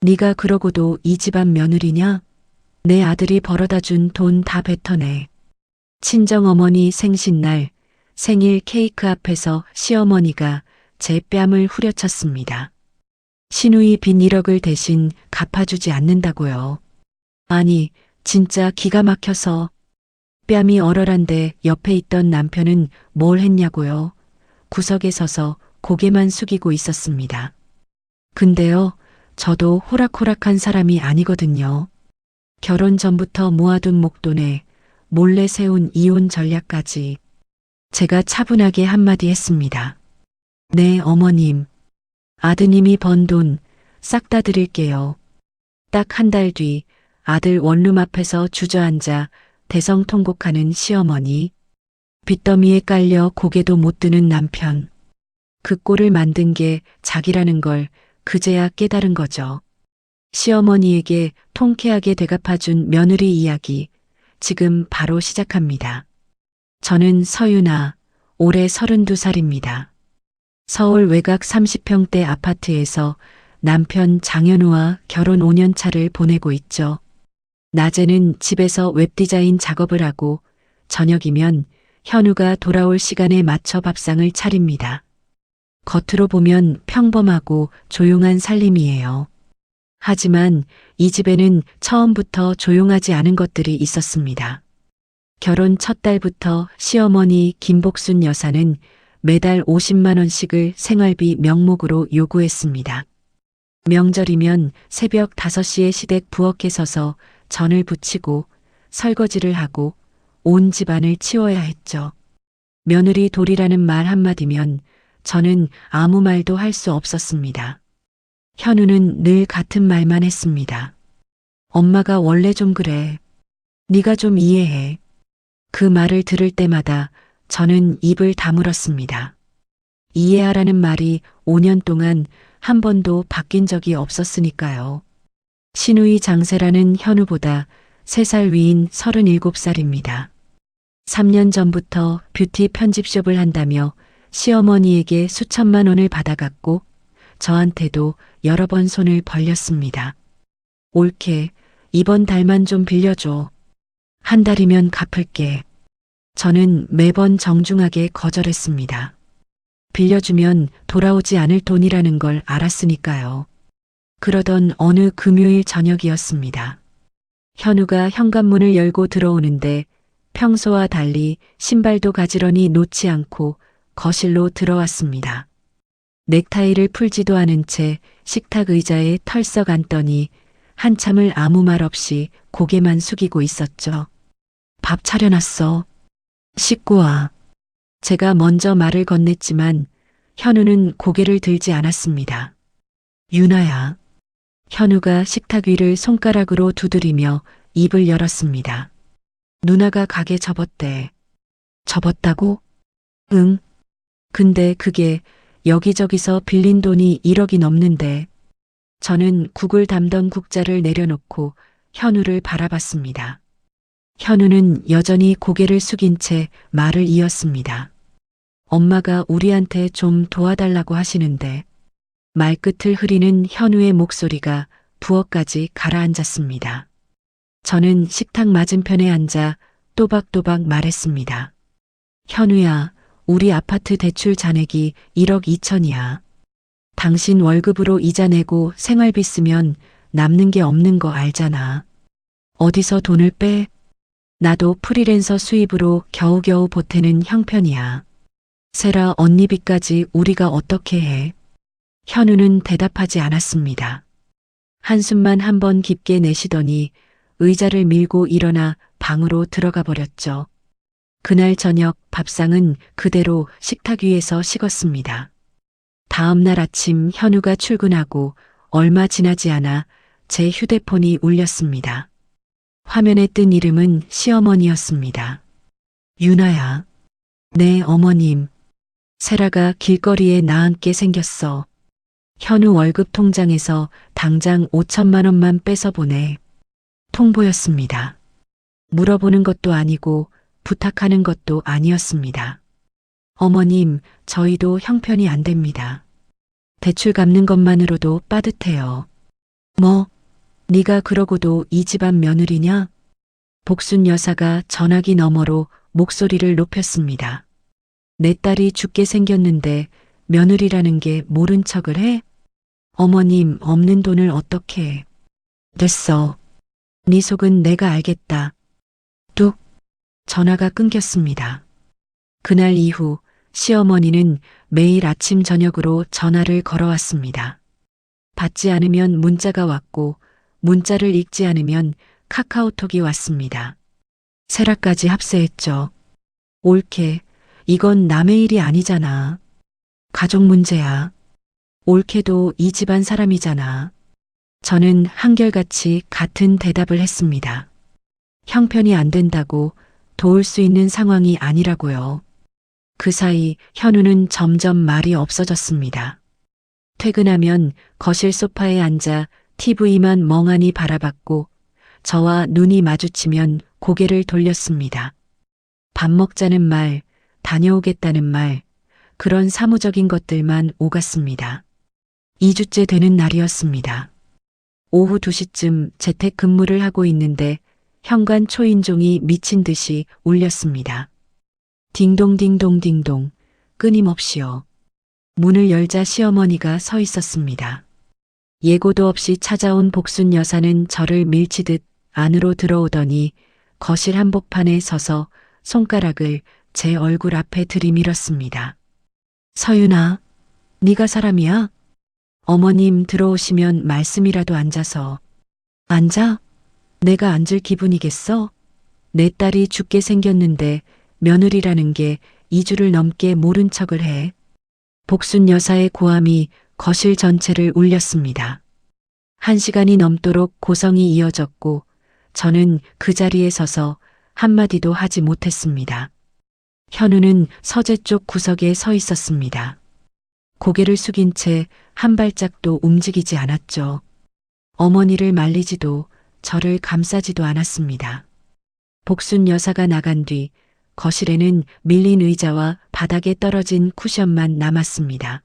네가 그러고도 이 집안 며느리냐? 내 아들이 벌어다 준 돈 다 뱉어내. 친정어머니 생신날 생일 케이크 앞에서 시어머니가 제 뺨을 후려쳤습니다. 시누이 빈 1억을 대신 갚아주지 않는다고요. 아니, 진짜 기가 막혀서. 뺨이 얼얼한데 옆에 있던 남편은 뭘 했냐고요. 구석에 서서 고개만 숙이고 있었습니다. 근데요, 저도 호락호락한 사람이 아니거든요. 결혼 전부터 모아둔 목돈에 몰래 세운 이혼 전략까지. 제가 차분하게 한마디 했습니다. 네, 어머님. 아드님이 번 돈 싹 다 드릴게요. 딱 한 달 뒤 아들 원룸 앞에서 주저앉아 대성통곡하는 시어머니. 빚더미에 깔려 고개도 못 드는 남편. 그 꼴을 만든 게 자기라는 걸 그제야 깨달은 거죠. 시어머니에게 통쾌하게 되갚아준 며느리 이야기, 지금 바로 시작합니다. 저는 서윤아, 올해 32살입니다. 서울 외곽 30평대 아파트에서 남편 장현우와 결혼 5년 차를 보내고 있죠. 낮에는 집에서 웹디자인 작업을 하고 저녁이면 현우가 돌아올 시간에 맞춰 밥상을 차립니다. 겉으로 보면 평범하고 조용한 살림이에요. 하지만 이 집에는 처음부터 조용하지 않은 것들이 있었습니다. 결혼 첫 달부터 시어머니 김복순 여사는 매달 50만 원씩을 생활비 명목으로 요구했습니다. 명절이면 새벽 5시에 시댁 부엌에 서서 전을 부치고 설거지를 하고 온 집안을 치워야 했죠. 며느리 돌이라는 말 한마디면 저는 아무 말도 할 수 없었습니다. 현우는 늘 같은 말만 했습니다. 엄마가 원래 좀 그래. 네가 좀 이해해. 그 말을 들을 때마다 저는 입을 다물었습니다. 이해하라는 말이 5년 동안 한 번도 바뀐 적이 없었으니까요. 시누이 장세라는 현우보다 3살 위인 37살입니다. 3년 전부터 뷰티 편집숍을 한다며 시어머니에게 수천만 원을 받아갔고 저한테도 여러 번 손을 벌렸습니다. 옳게 이번 달만 좀 빌려줘. 한 달이면 갚을게. 저는 매번 정중하게 거절했습니다. 빌려주면 돌아오지 않을 돈이라는 걸 알았으니까요. 그러던 어느 금요일 저녁이었습니다. 현우가 현관문을 열고 들어오는데 평소와 달리 신발도 가지런히 놓지 않고 거실로 들어왔습니다. 넥타이를 풀지도 않은 채 식탁 의자에 털썩 앉더니 한참을 아무 말 없이 고개만 숙이고 있었죠. 밥 차려놨어. 씻고 와. 제가 먼저 말을 건넸지만 현우는 고개를 들지 않았습니다. 유나야. 현우가 식탁 위를 손가락으로 두드리며 입을 열었습니다. 누나가 가게 접었대. 접었다고? 응. 근데 그게 여기저기서 빌린 돈이 1억이 넘는데. 저는 국을 담던 국자를 내려놓고 현우를 바라봤습니다. 현우는 여전히 고개를 숙인 채 말을 이었습니다. 엄마가 우리한테 좀 도와달라고 하시는데. 말끝을 흐리는 현우의 목소리가 부엌까지 가라앉았습니다. 저는 식탁 맞은편에 앉아 또박또박 말했습니다. 현우야, 우리 아파트 대출 잔액이 1억 2천이야. 당신 월급으로 이자 내고 생활비 쓰면 남는 게 없는 거 알잖아. 어디서 돈을 빼? 나도 프리랜서 수입으로 겨우겨우 보태는 형편이야. 세라 언니 빚까지 우리가 어떻게 해? 현우는 대답하지 않았습니다. 한숨만 한 번 깊게 내쉬더니 의자를 밀고 일어나 방으로 들어가 버렸죠. 그날 저녁 밥상은 그대로 식탁 위에서 식었습니다. 다음 날 아침 현우가 출근하고 얼마 지나지 않아 제 휴대폰이 울렸습니다. 화면에 뜬 이름은 시어머니였습니다. 유나야. 네, 어머님. 세라가 길거리에 나앉게 생겼어. 현우 월급 통장에서 당장 5천만 원만 빼서 보내. 통보였습니다. 물어보는 것도 아니고 부탁하는 것도 아니었습니다. 어머님, 저희도 형편이 안 됩니다. 대출 갚는 것만으로도 빠듯해요. 뭐, 네가 그러고도 이 집안 며느리냐? 복순 여사가 전화기 너머로 목소리를 높였습니다. 내 딸이 죽게 생겼는데 며느리라는 게 모른 척을 해? 어머님 없는 돈을 어떻게 해? 됐어. 네 속은 내가 알겠다. 뚝. 전화가 끊겼습니다. 그날 이후 시어머니는 매일 아침 저녁으로 전화를 걸어왔습니다. 받지 않으면 문자가 왔고 문자를 읽지 않으면 카카오톡이 왔습니다. 세라까지 합세했죠. 옳게, 이건 남의 일이 아니잖아. 가족 문제야. 옳게도 이 집안 사람이잖아. 저는 한결같이 같은 대답을 했습니다. 형편이 안 된다고 도울 수 있는 상황이 아니라고요. 그 사이 현우는 점점 말이 없어졌습니다. 퇴근하면 거실 소파에 앉아 TV만 멍하니 바라봤고 저와 눈이 마주치면 고개를 돌렸습니다. 밥 먹자는 말, 다녀오겠다는 말, 그런 사무적인 것들만 오갔습니다. 2주째 되는 날이었습니다. 오후 2시쯤 재택 근무를 하고 있는데 현관 초인종이 미친 듯이 울렸습니다. 딩동딩동딩동, 끊임없이요. 문을 열자 시어머니가 서 있었습니다. 예고도 없이 찾아온 복순 여사는 저를 밀치듯 안으로 들어오더니 거실 한복판에 서서 손가락을 제 얼굴 앞에 들이밀었습니다. 서윤아, 네가 사람이야? 어머님 들어오시면 말씀이라도 앉아서. 앉아? 내가 앉을 기분이겠어? 내 딸이 죽게 생겼는데 며느리라는 게 2주를 넘게 모른 척을 해. 복순 여사의 고함이 거실 전체를 울렸습니다. 1시간이 넘도록 고성이 이어졌고 저는 그 자리에 서서 한마디도 하지 못했습니다. 현우는 서재 쪽 구석에 서 있었습니다. 고개를 숙인 채 한 발짝도 움직이지 않았죠. 어머니를 말리지도 저를 감싸지도 않았습니다. 복순 여사가 나간 뒤 거실에는 밀린 의자와 바닥에 떨어진 쿠션만 남았습니다.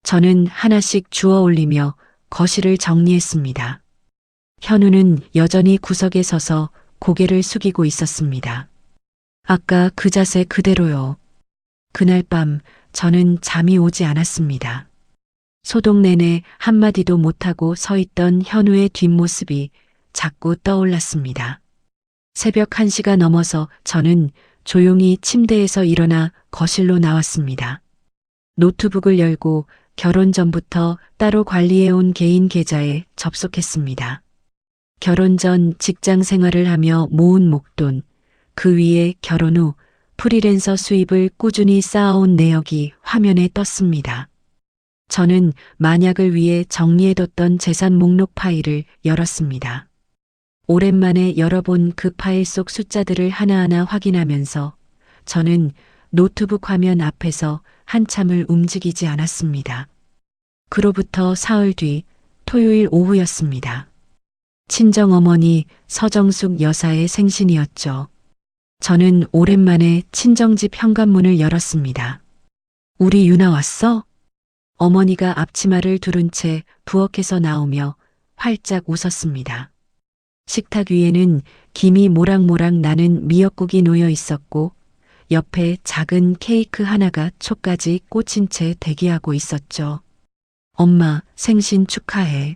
저는 하나씩 주워 올리며 거실을 정리했습니다. 현우는 여전히 구석에 서서 고개를 숙이고 있었습니다. 아까 그 자세 그대로요. 그날 밤 저는 잠이 오지 않았습니다. 소동 내내 한마디도 못하고 서 있던 현우의 뒷모습이 자꾸 떠올랐습니다. 새벽 1시가 넘어서 저는 조용히 침대에서 일어나 거실로 나왔습니다. 노트북을 열고 결혼 전부터 따로 관리해온 개인 계좌에 접속했습니다. 결혼 전 직장 생활을 하며 모은 목돈, 그 위에 결혼 후 프리랜서 수입을 꾸준히 쌓아온 내역이 화면에 떴습니다. 저는 만약을 위해 정리해뒀던 재산 목록 파일을 열었습니다. 오랜만에 열어본 그 파일 속 숫자들을 하나하나 확인하면서 저는 노트북 화면 앞에서 한참을 움직이지 않았습니다. 그로부터 사흘 뒤 토요일 오후였습니다. 친정어머니 서정숙 여사의 생신이었죠. 저는 오랜만에 친정집 현관문을 열었습니다. 우리 유나 왔어? 어머니가 앞치마를 두른 채 부엌에서 나오며 활짝 웃었습니다. 식탁 위에는 김이 모락모락 나는 미역국이 놓여 있었고 옆에 작은 케이크 하나가 촉까지 꽂힌 채 대기하고 있었죠. 엄마, 생신 축하해.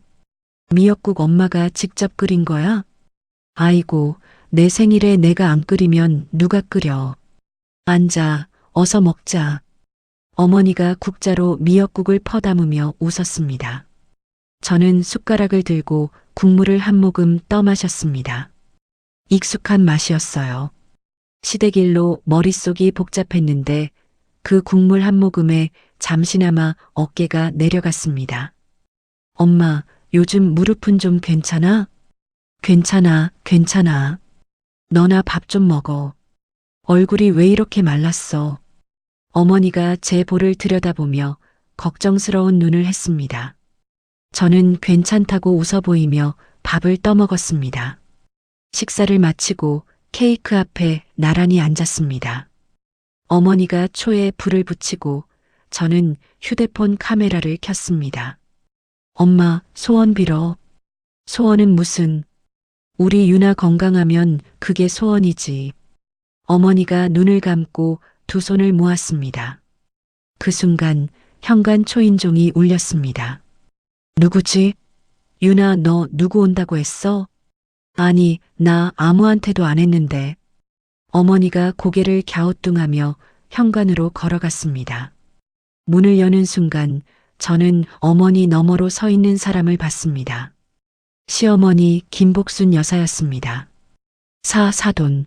미역국 엄마가 직접 끓인 거야? 아이고, 내 생일에 내가 안 끓이면 누가 끓여. 앉아, 어서 먹자. 어머니가 국자로 미역국을 퍼담으며 웃었습니다. 저는 숟가락을 들고 국물을 한 모금 떠마셨습니다. 익숙한 맛이었어요. 시대길로 머릿속이 복잡했는데 그 국물 한 모금에 잠시나마 어깨가 내려갔습니다. 엄마, 요즘 무릎은 좀 괜찮아? 괜찮아, 괜찮아. 너나 밥 좀 먹어. 얼굴이 왜 이렇게 말랐어? 어머니가 제 볼을 들여다보며 걱정스러운 눈을 했습니다. 저는 괜찮다고 웃어 보이며 밥을 떠먹었습니다. 식사를 마치고 케이크 앞에 나란히 앉았습니다. 어머니가 초에 불을 붙이고 저는 휴대폰 카메라를 켰습니다. 엄마, 소원 빌어. 소원은 무슨? 우리 유나 건강하면 그게 소원이지. 어머니가 눈을 감고 두 손을 모았습니다. 그 순간 현관 초인종이 울렸습니다. 누구지? 유나, 너 누구 온다고 했어? 아니, 나 아무한테도 안 했는데. 어머니가 고개를 갸우뚱하며 현관으로 걸어갔습니다. 문을 여는 순간 저는 어머니 너머로 서 있는 사람을 봤습니다. 시어머니 김복순 여사였습니다. 사돈.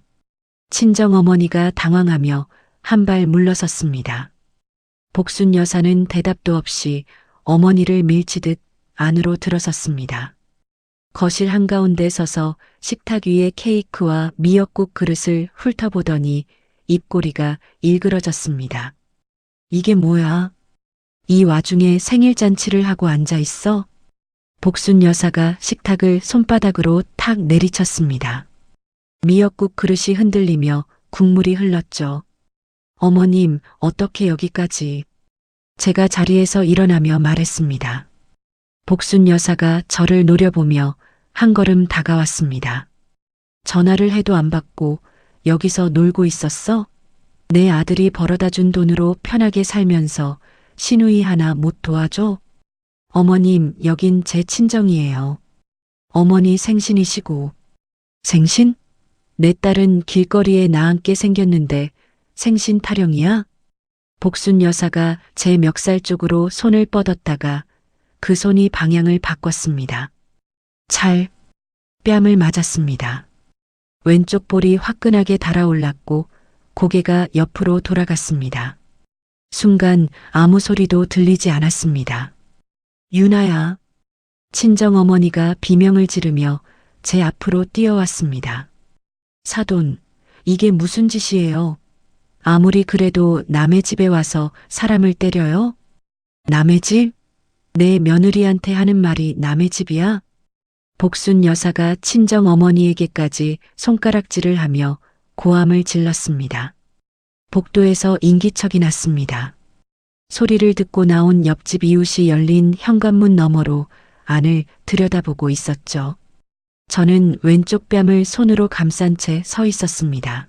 친정어머니가 당황하며 한 발 물러섰습니다. 복순 여사는 대답도 없이 어머니를 밀치듯 안으로 들어섰습니다. 거실 한가운데 서서 식탁 위에 케이크와 미역국 그릇을 훑어보더니 입꼬리가 일그러졌습니다. 이게 뭐야? 이 와중에 생일잔치를 하고 앉아 있어? 복순 여사가 식탁을 손바닥으로 탁 내리쳤습니다. 미역국 그릇이 흔들리며 국물이 흘렀죠. 어머님, 어떻게 여기까지? 제가 자리에서 일어나며 말했습니다. 복순 여사가 저를 노려보며 한 걸음 다가왔습니다. 전화를 해도 안 받고 여기서 놀고 있었어? 내 아들이 벌어다 준 돈으로 편하게 살면서 시누이 하나 못 도와줘? 어머님, 여긴 제 친정이에요. 어머니 생신이시고. 생신? 내 딸은 길거리에 나앉게 생겼는데 생신 타령이야? 복순 여사가 제 멱살 쪽으로 손을 뻗었다가 그 손이 방향을 바꿨습니다. 뺨을 맞았습니다. 왼쪽 볼이 화끈하게 달아올랐고 고개가 옆으로 돌아갔습니다. 순간 아무 소리도 들리지 않았습니다. 유나야. 친정어머니가 비명을 지르며 제 앞으로 뛰어왔습니다. 사돈, 이게 무슨 짓이에요? 아무리 그래도 남의 집에 와서 사람을 때려요? 남의 집? 내 며느리한테 하는 말이 남의 집이야? 복순 여사가 친정 어머니에게까지 손가락질을 하며 고함을 질렀습니다. 복도에서 인기척이 났습니다. 소리를 듣고 나온 옆집 이웃이 열린 현관문 너머로 안을 들여다보고 있었죠. 저는 왼쪽 뺨을 손으로 감싼 채 서 있었습니다.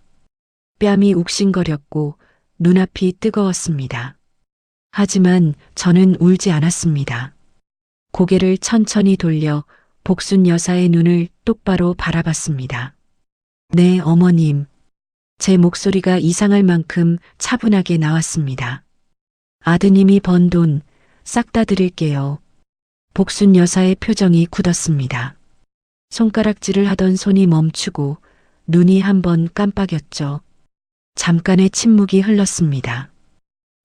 뺨이 욱신거렸고 눈앞이 뜨거웠습니다. 하지만 저는 울지 않았습니다. 고개를 천천히 돌려 복순 여사의 눈을 똑바로 바라봤습니다. 네, 어머님. 제 목소리가 이상할 만큼 차분하게 나왔습니다. 아드님이 번 돈 싹 다 드릴게요. 복순 여사의 표정이 굳었습니다. 손가락질을 하던 손이 멈추고 눈이 한번 깜빡였죠. 잠깐의 침묵이 흘렀습니다.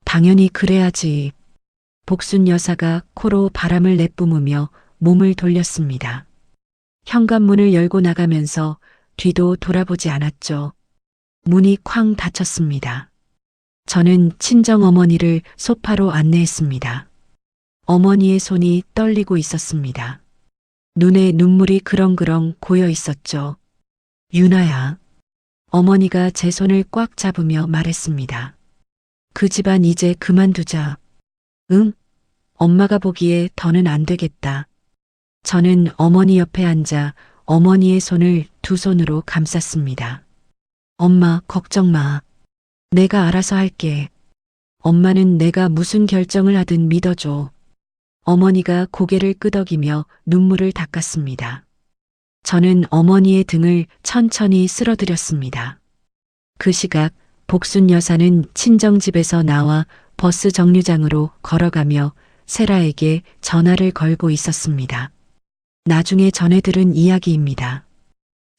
당연히 그래야지. 복순 여사가 코로 바람을 내뿜으며 몸을 돌렸습니다. 현관문을 열고 나가면서 뒤도 돌아보지 않았죠. 문이 쾅 닫혔습니다. 저는 친정어머니를 소파로 안내했습니다. 어머니의 손이 떨리고 있었습니다. 눈에 눈물이 그렁그렁 고여 있었죠. 유나야. 어머니가 제 손을 꽉 잡으며 말했습니다. 그 집안 이제 그만두자. 응? 엄마가 보기에 더는 안 되겠다. 저는 어머니 옆에 앉아 어머니의 손을 두 손으로 감쌌습니다. 엄마, 걱정 마. 내가 알아서 할게. 엄마는 내가 무슨 결정을 하든 믿어줘. 어머니가 고개를 끄덕이며 눈물을 닦았습니다. 저는 어머니의 등을 천천히 쓸어드렸습니다. 그 시각 복순 여사는 친정집에서 나와 버스 정류장으로 걸어가며 세라에게 전화를 걸고 있었습니다. 나중에 전해 들은 이야기입니다.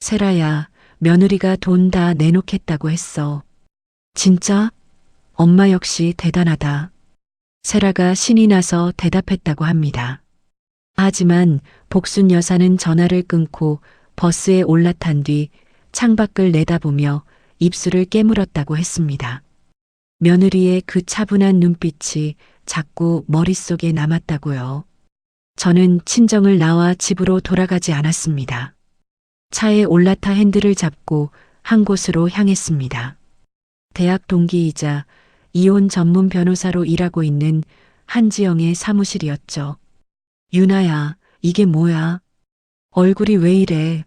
세라야, 며느리가 돈 다 내놓겠다고 했어. 진짜? 엄마 역시 대단하다. 세라가 신이 나서 대답했다고 합니다. 하지만 복순 여사는 전화를 끊고 버스에 올라탄 뒤 창밖을 내다보며 입술을 깨물었다고 했습니다. 며느리의 그 차분한 눈빛이 자꾸 머릿속에 남았다고요. 저는 친정을 나와 집으로 돌아가지 않았습니다. 차에 올라타 핸들을 잡고 한 곳으로 향했습니다. 대학 동기이자 이혼 전문 변호사로 일하고 있는 한지영의 사무실이었죠. 유나야, 이게 뭐야? 얼굴이 왜 이래?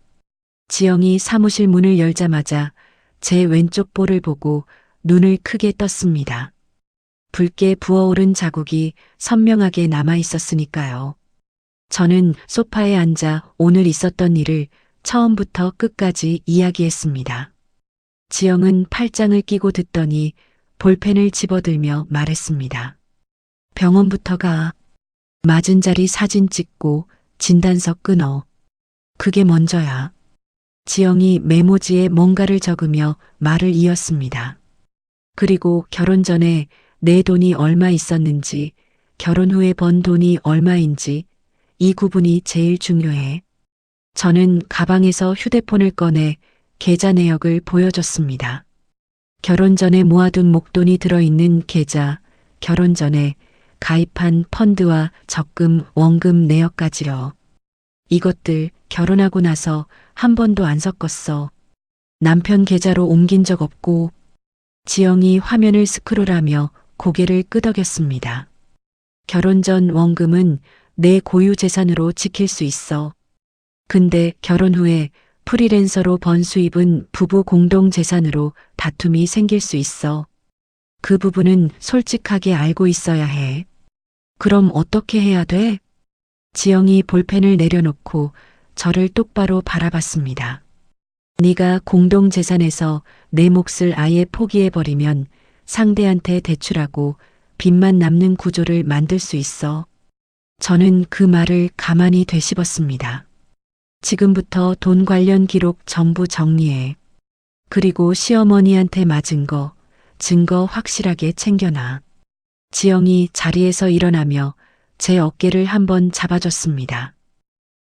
지영이 사무실 문을 열자마자 제 왼쪽 볼을 보고 눈을 크게 떴습니다. 붉게 부어오른 자국이 선명하게 남아 있었으니까요. 저는 소파에 앉아 오늘 있었던 일을 처음부터 끝까지 이야기했습니다. 지영은 팔짱을 끼고 듣더니 볼펜을 집어들며 말했습니다. 병원부터 가. 맞은 자리 사진 찍고 진단서 끊어. 그게 먼저야. 지영이 메모지에 뭔가를 적으며 말을 이었습니다. 그리고 결혼 전에 내 돈이 얼마 있었는지, 결혼 후에 번 돈이 얼마인지 이 구분이 제일 중요해. 저는 가방에서 휴대폰을 꺼내 계좌 내역을 보여줬습니다. 결혼 전에 모아둔 목돈이 들어있는 계좌, 결혼 전에 가입한 펀드와 적금, 원금 내역까지요. 이것들 결혼하고 나서 한 번도 안 섞었어. 남편 계좌로 옮긴 적 없고. 지영이 화면을 스크롤하며 고개를 끄덕였습니다. 결혼 전 원금은 내 고유 재산으로 지킬 수 있어. 근데 결혼 후에 프리랜서로 번 수입은 부부 공동 재산으로 다툼이 생길 수 있어. 그 부분은 솔직하게 알고 있어야 해. 그럼 어떻게 해야 돼? 지영이 볼펜을 내려놓고 저를 똑바로 바라봤습니다. 네가 공동 재산에서 내 몫을 아예 포기해버리면 상대한테 대출하고 빚만 남는 구조를 만들 수 있어. 저는 그 말을 가만히 되씹었습니다. 지금부터 돈 관련 기록 전부 정리해. 그리고 시어머니한테 맞은 거, 증거 확실하게 챙겨놔. 지영이 자리에서 일어나며 제 어깨를 한번 잡아줬습니다.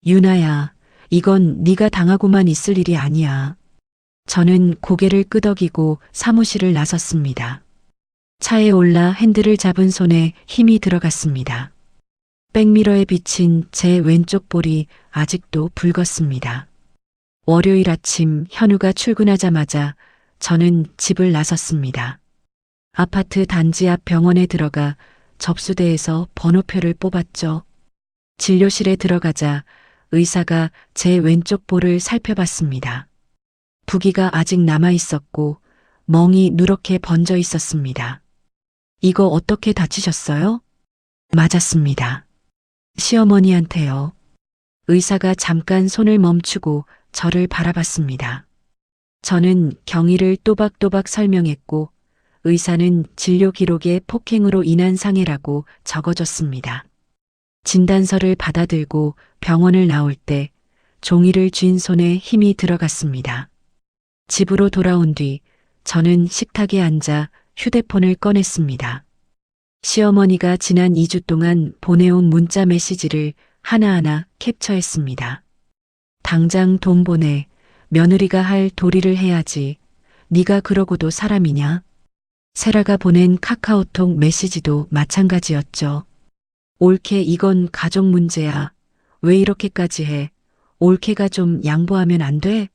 유나야, 이건 네가 당하고만 있을 일이 아니야. 저는 고개를 끄덕이고 사무실을 나섰습니다. 차에 올라 핸들을 잡은 손에 힘이 들어갔습니다. 백미러에 비친 제 왼쪽 볼이 아직도 붉었습니다. 월요일 아침 현우가 출근하자마자 저는 집을 나섰습니다. 아파트 단지 앞 병원에 들어가 접수대에서 번호표를 뽑았죠. 진료실에 들어가자 의사가 제 왼쪽 볼을 살펴봤습니다. 부기가 아직 남아 있었고 멍이 누렇게 번져 있었습니다. 이거 어떻게 다치셨어요? 맞았습니다. 시어머니한테요. 의사가 잠깐 손을 멈추고 저를 바라봤습니다. 저는 경위를 또박또박 설명했고 의사는 진료 기록에 폭행으로 인한 상해라고 적어줬습니다. 진단서를 받아들고 병원을 나올 때 종이를 쥔 손에 힘이 들어갔습니다. 집으로 돌아온 뒤 저는 식탁에 앉아 휴대폰을 꺼냈습니다. 시어머니가 지난 2주 동안 보내온 문자 메시지를 하나하나 캡처했습니다. 당장 돈 보내. 며느리가 할 도리를 해야지. 네가 그러고도 사람이냐? 세라가 보낸 카카오톡 메시지도 마찬가지였죠. 올케 이건 가족 문제야. 왜 이렇게까지 해? 올케가 좀 양보하면 안 돼?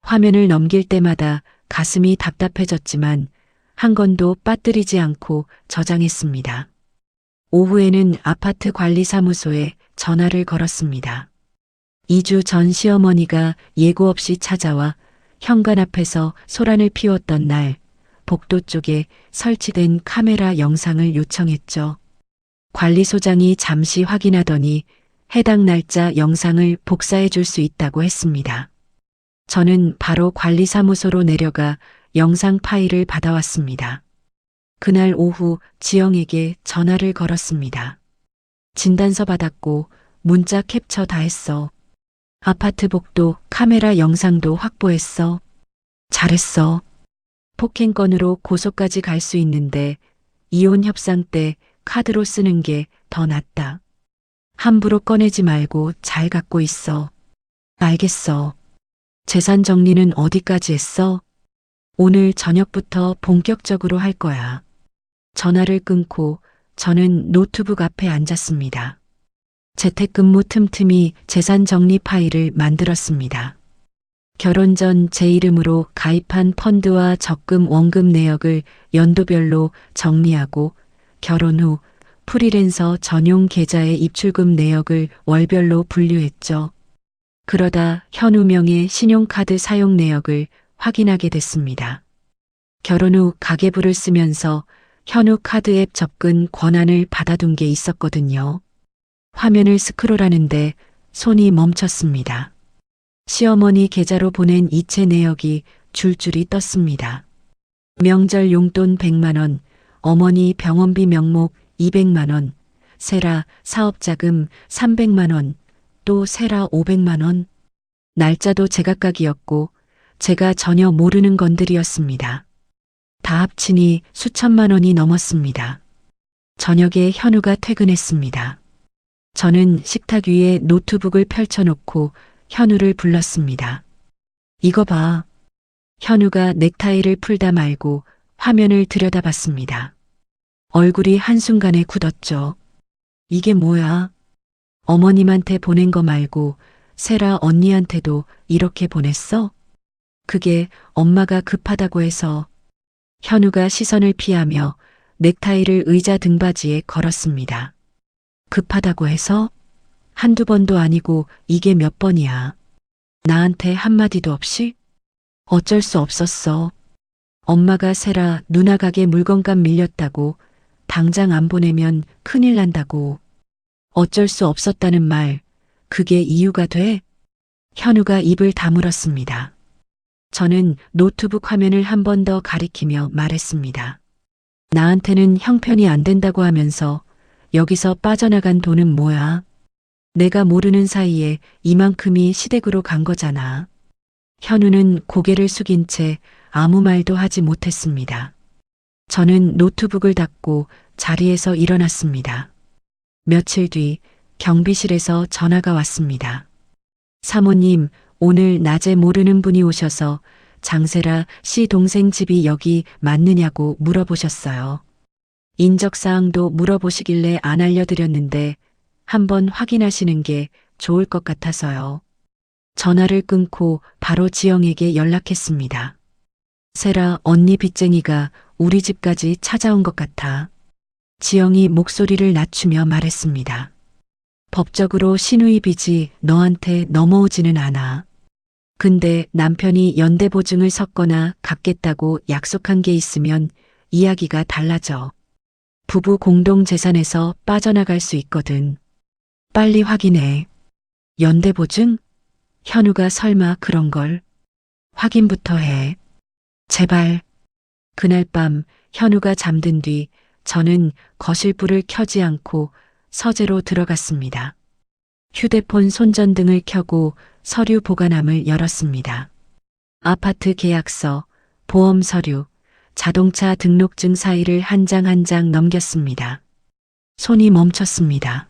화면을 넘길 때마다 가슴이 답답해졌지만 한 건도 빠뜨리지 않고 저장했습니다. 오후에는 아파트 관리사무소에 전화를 걸었습니다. 2주 전 시어머니가 예고 없이 찾아와 현관 앞에서 소란을 피웠던 날 복도 쪽에 설치된 카메라 영상을 요청했죠. 관리소장이 잠시 확인하더니 해당 날짜 영상을 복사해 줄 수 있다고 했습니다. 저는 바로 관리사무소로 내려가 영상 파일을 받아왔습니다. 그날 오후 지영에게 전화를 걸었습니다. 진단서 받았고 문자 캡처 다 했어. 아파트 복도 카메라 영상도 확보했어. 잘했어. 폭행건으로 고소까지 갈 수 있는데 이혼 협상 때 카드로 쓰는 게 더 낫다. 함부로 꺼내지 말고 잘 갖고 있어. 알겠어. 재산 정리는 어디까지 했어? 오늘 저녁부터 본격적으로 할 거야. 전화를 끊고 저는 노트북 앞에 앉았습니다. 재택근무 틈틈이 재산 정리 파일을 만들었습니다. 결혼 전 제 이름으로 가입한 펀드와 적금 원금 내역을 연도별로 정리하고 결혼 후 프리랜서 전용 계좌의 입출금 내역을 월별로 분류했죠. 그러다 현우 명의 신용카드 사용 내역을 확인하게 됐습니다. 결혼 후 가계부를 쓰면서 현우 카드 앱 접근 권한을 받아둔 게 있었거든요. 화면을 스크롤하는데 손이 멈췄습니다. 시어머니 계좌로 보낸 이체 내역이 줄줄이 떴습니다. 명절 용돈 100만 원, 어머니 병원비 명목 200만 원, 세라 사업자금 300만 원, 또 세라 500만 원. 날짜도 제각각이었고 제가 전혀 모르는 건들이었습니다. 다 합치니 수천만 원이 넘었습니다. 저녁에 현우가 퇴근했습니다. 저는 식탁 위에 노트북을 펼쳐놓고 현우를 불렀습니다. 이거 봐. 현우가 넥타이를 풀다 말고 화면을 들여다봤습니다. 얼굴이 한순간에 굳었죠. 이게 뭐야? 어머님한테 보낸 거 말고 세라 언니한테도 이렇게 보냈어? 그게 엄마가 급하다고 해서. 현우가 시선을 피하며 넥타이를 의자 등받이에 걸었습니다. 급하다고 해서? 한두 번도 아니고 이게 몇 번이야. 나한테 한마디도 없이? 어쩔 수 없었어. 엄마가 세라 누나 가게 물건값 밀렸다고 당장 안 보내면 큰일 난다고. 어쩔 수 없었다는 말, 그게 이유가 돼? 현우가 입을 다물었습니다. 저는 노트북 화면을 한 번 더 가리키며 말했습니다. 나한테는 형편이 안 된다고 하면서 여기서 빠져나간 돈은 뭐야? 내가 모르는 사이에 이만큼이 시댁으로 간 거잖아. 현우는 고개를 숙인 채 아무 말도 하지 못했습니다. 저는 노트북을 닫고 자리에서 일어났습니다. 며칠 뒤 경비실에서 전화가 왔습니다. 사모님, 오늘 낮에 모르는 분이 오셔서 장세라 씨 동생 집이 여기 맞느냐고 물어보셨어요. 인적사항도 물어보시길래 안 알려드렸는데 한번 확인하시는 게 좋을 것 같아서요. 전화를 끊고 바로 지영에게 연락했습니다. 세라 언니 빚쟁이가 우리 집까지 찾아온 것 같아. 지영이 목소리를 낮추며 말했습니다. 법적으로 시누이 빚이 너한테 넘어오지는 않아. 근데 남편이 연대보증을 섰거나 갚겠다고 약속한 게 있으면 이야기가 달라져. 부부 공동재산에서 빠져나갈 수 있거든. 빨리 확인해. 연대보증? 현우가 설마 그런 걸? 확인부터 해. 제발. 그날 밤 현우가 잠든 뒤 저는 거실불을 켜지 않고 서재로 들어갔습니다. 휴대폰 손전등을 켜고 서류 보관함을 열었습니다. 아파트 계약서, 보험 서류, 자동차 등록증 사이를 한 장 한 장 넘겼습니다. 손이 멈췄습니다.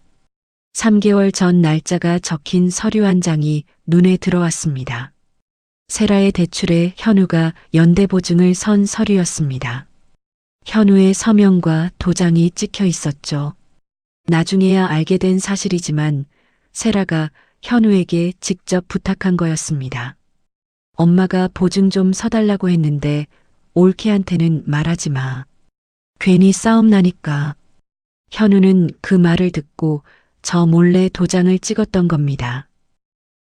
3개월 전 날짜가 적힌 서류 한 장이 눈에 들어왔습니다. 세라의 대출에 현우가 연대보증을 선 서류였습니다. 현우의 서명과 도장이 찍혀 있었죠. 나중에야 알게 된 사실이지만 세라가 현우에게 직접 부탁한 거였습니다. 엄마가 보증 좀 서달라고 했는데 올케한테는 말하지 마. 괜히 싸움 나니까. 현우는 그 말을 듣고 저 몰래 도장을 찍었던 겁니다.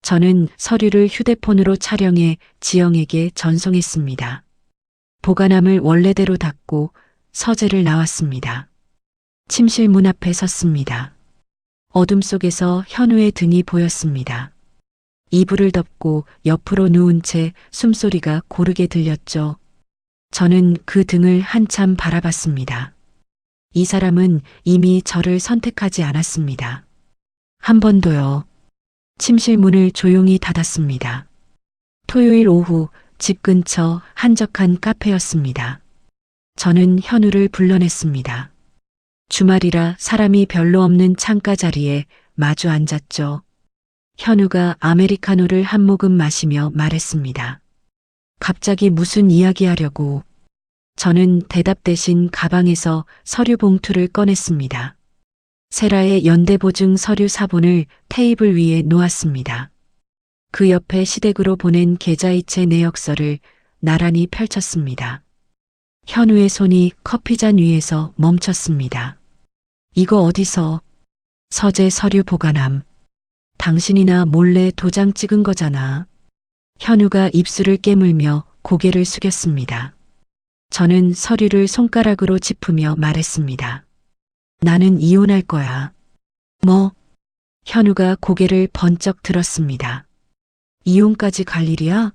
저는 서류를 휴대폰으로 촬영해 지영에게 전송했습니다. 보관함을 원래대로 닫고 서재를 나왔습니다. 침실 문 앞에 섰습니다. 어둠 속에서 현우의 등이 보였습니다. 이불을 덮고 옆으로 누운 채 숨소리가 고르게 들렸죠. 저는 그 등을 한참 바라봤습니다. 이 사람은 이미 저를 선택하지 않았습니다. 한 번도요. 침실 문을 조용히 닫았습니다. 토요일 오후 집 근처 한적한 카페였습니다. 저는 현우를 불러냈습니다. 주말이라 사람이 별로 없는 창가 자리에 마주 앉았죠. 현우가 아메리카노를 한 모금 마시며 말했습니다. 갑자기 무슨 이야기하려고. 저는 대답 대신 가방에서 서류 봉투를 꺼냈습니다. 세라의 연대보증 서류 사본을 테이블 위에 놓았습니다. 그 옆에 시댁으로 보낸 계좌이체 내역서를 나란히 펼쳤습니다. 현우의 손이 커피잔 위에서 멈췄습니다. 이거 어디서? 서재 서류 보관함. 당신이나 몰래 도장 찍은 거잖아. 현우가 입술을 깨물며 고개를 숙였습니다. 저는 서류를 손가락으로 짚으며 말했습니다. 나는 이혼할 거야. 뭐? 현우가 고개를 번쩍 들었습니다. 이혼까지 갈 일이야?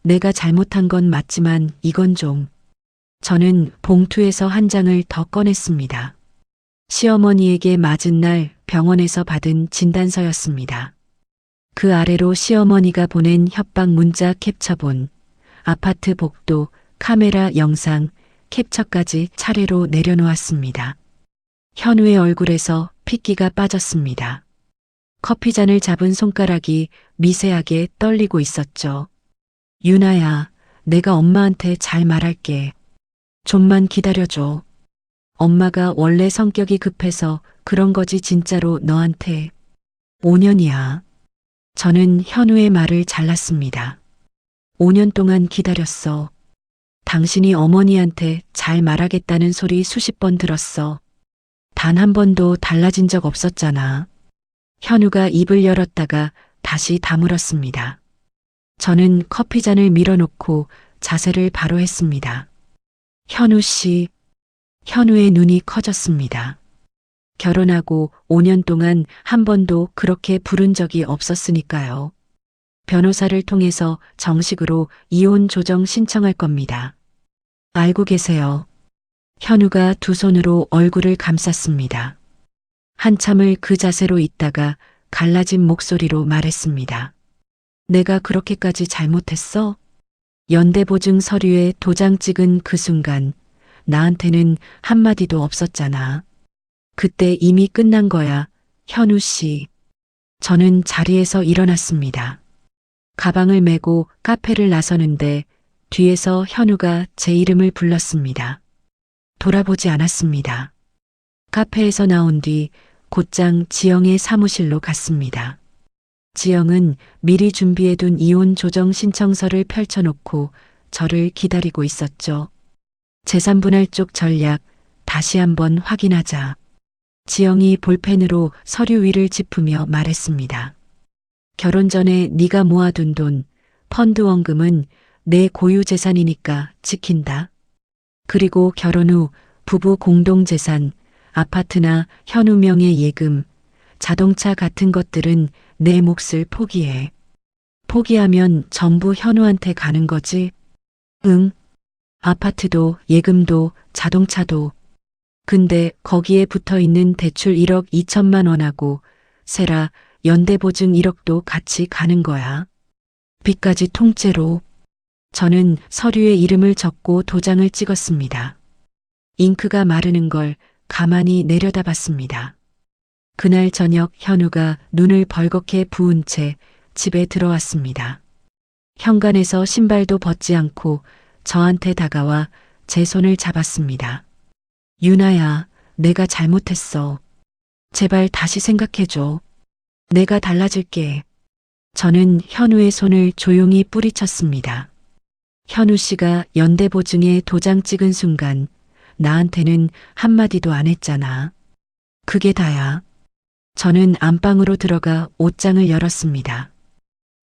내가 잘못한 건 맞지만 이건 좀. 저는 봉투에서 한 장을 더 꺼냈습니다. 시어머니에게 맞은 날 병원에서 받은 진단서였습니다. 그 아래로 시어머니가 보낸 협박 문자 캡처본, 아파트 복도, 카메라 영상, 캡처까지 차례로 내려놓았습니다. 현우의 얼굴에서 핏기가 빠졌습니다. 커피잔을 잡은 손가락이 미세하게 떨리고 있었죠. 유나야, 내가 엄마한테 잘 말할게. 좀만 기다려줘. 엄마가 원래 성격이 급해서 그런 거지 진짜로 너한테. 5년이야. 저는 현우의 말을 잘랐습니다. 5년 동안 기다렸어. 당신이 어머니한테 잘 말하겠다는 소리 수십 번 들었어. 단 한 번도 달라진 적 없었잖아. 현우가 입을 열었다가 다시 다물었습니다. 저는 커피잔을 밀어놓고 자세를 바로 했습니다. 현우 씨. 현우의 눈이 커졌습니다. 결혼하고 5년 동안 한 번도 그렇게 부른 적이 없었으니까요. 변호사를 통해서 정식으로 이혼 조정 신청할 겁니다. 알고 계세요. 현우가 두 손으로 얼굴을 감쌌습니다. 한참을 그 자세로 있다가 갈라진 목소리로 말했습니다. 내가 그렇게까지 잘못했어? 연대보증 서류에 도장 찍은 그 순간 나한테는 한마디도 없었잖아. 그때 이미 끝난 거야, 현우 씨. 저는 자리에서 일어났습니다. 가방을 메고 카페를 나서는데 뒤에서 현우가 제 이름을 불렀습니다. 돌아보지 않았습니다. 카페에서 나온 뒤 곧장 지영의 사무실로 갔습니다. 지영은 미리 준비해둔 이혼 조정 신청서를 펼쳐놓고 저를 기다리고 있었죠. 재산분할 쪽 전략 다시 한번 확인하자. 지영이 볼펜으로 서류 위를 짚으며 말했습니다. 결혼 전에 네가 모아둔 돈, 펀드 원금은 내 고유 재산이니까 지킨다. 그리고 결혼 후 부부 공동 재산, 아파트나 현우 명의 예금, 자동차 같은 것들은 내 몫을 포기해. 포기하면 전부 현우한테 가는 거지? 응. 아파트도 예금도 자동차도. 근데 거기에 붙어 있는 대출 1억 2천만 원하고 세라 연대보증 1억도 같이 가는 거야. 빚까지 통째로. 저는 서류에 이름을 적고 도장을 찍었습니다. 잉크가 마르는 걸 가만히 내려다봤습니다. 그날 저녁 현우가 눈을 벌겋게 부은 채 집에 들어왔습니다. 현관에서 신발도 벗지 않고 저한테 다가와 제 손을 잡았습니다. 유나야, 내가 잘못했어. 제발 다시 생각해줘. 내가 달라질게. 저는 현우의 손을 조용히 뿌리쳤습니다. 현우 씨가 연대보증에 도장 찍은 순간 나한테는 한마디도 안 했잖아. 그게 다야. 저는 안방으로 들어가 옷장을 열었습니다.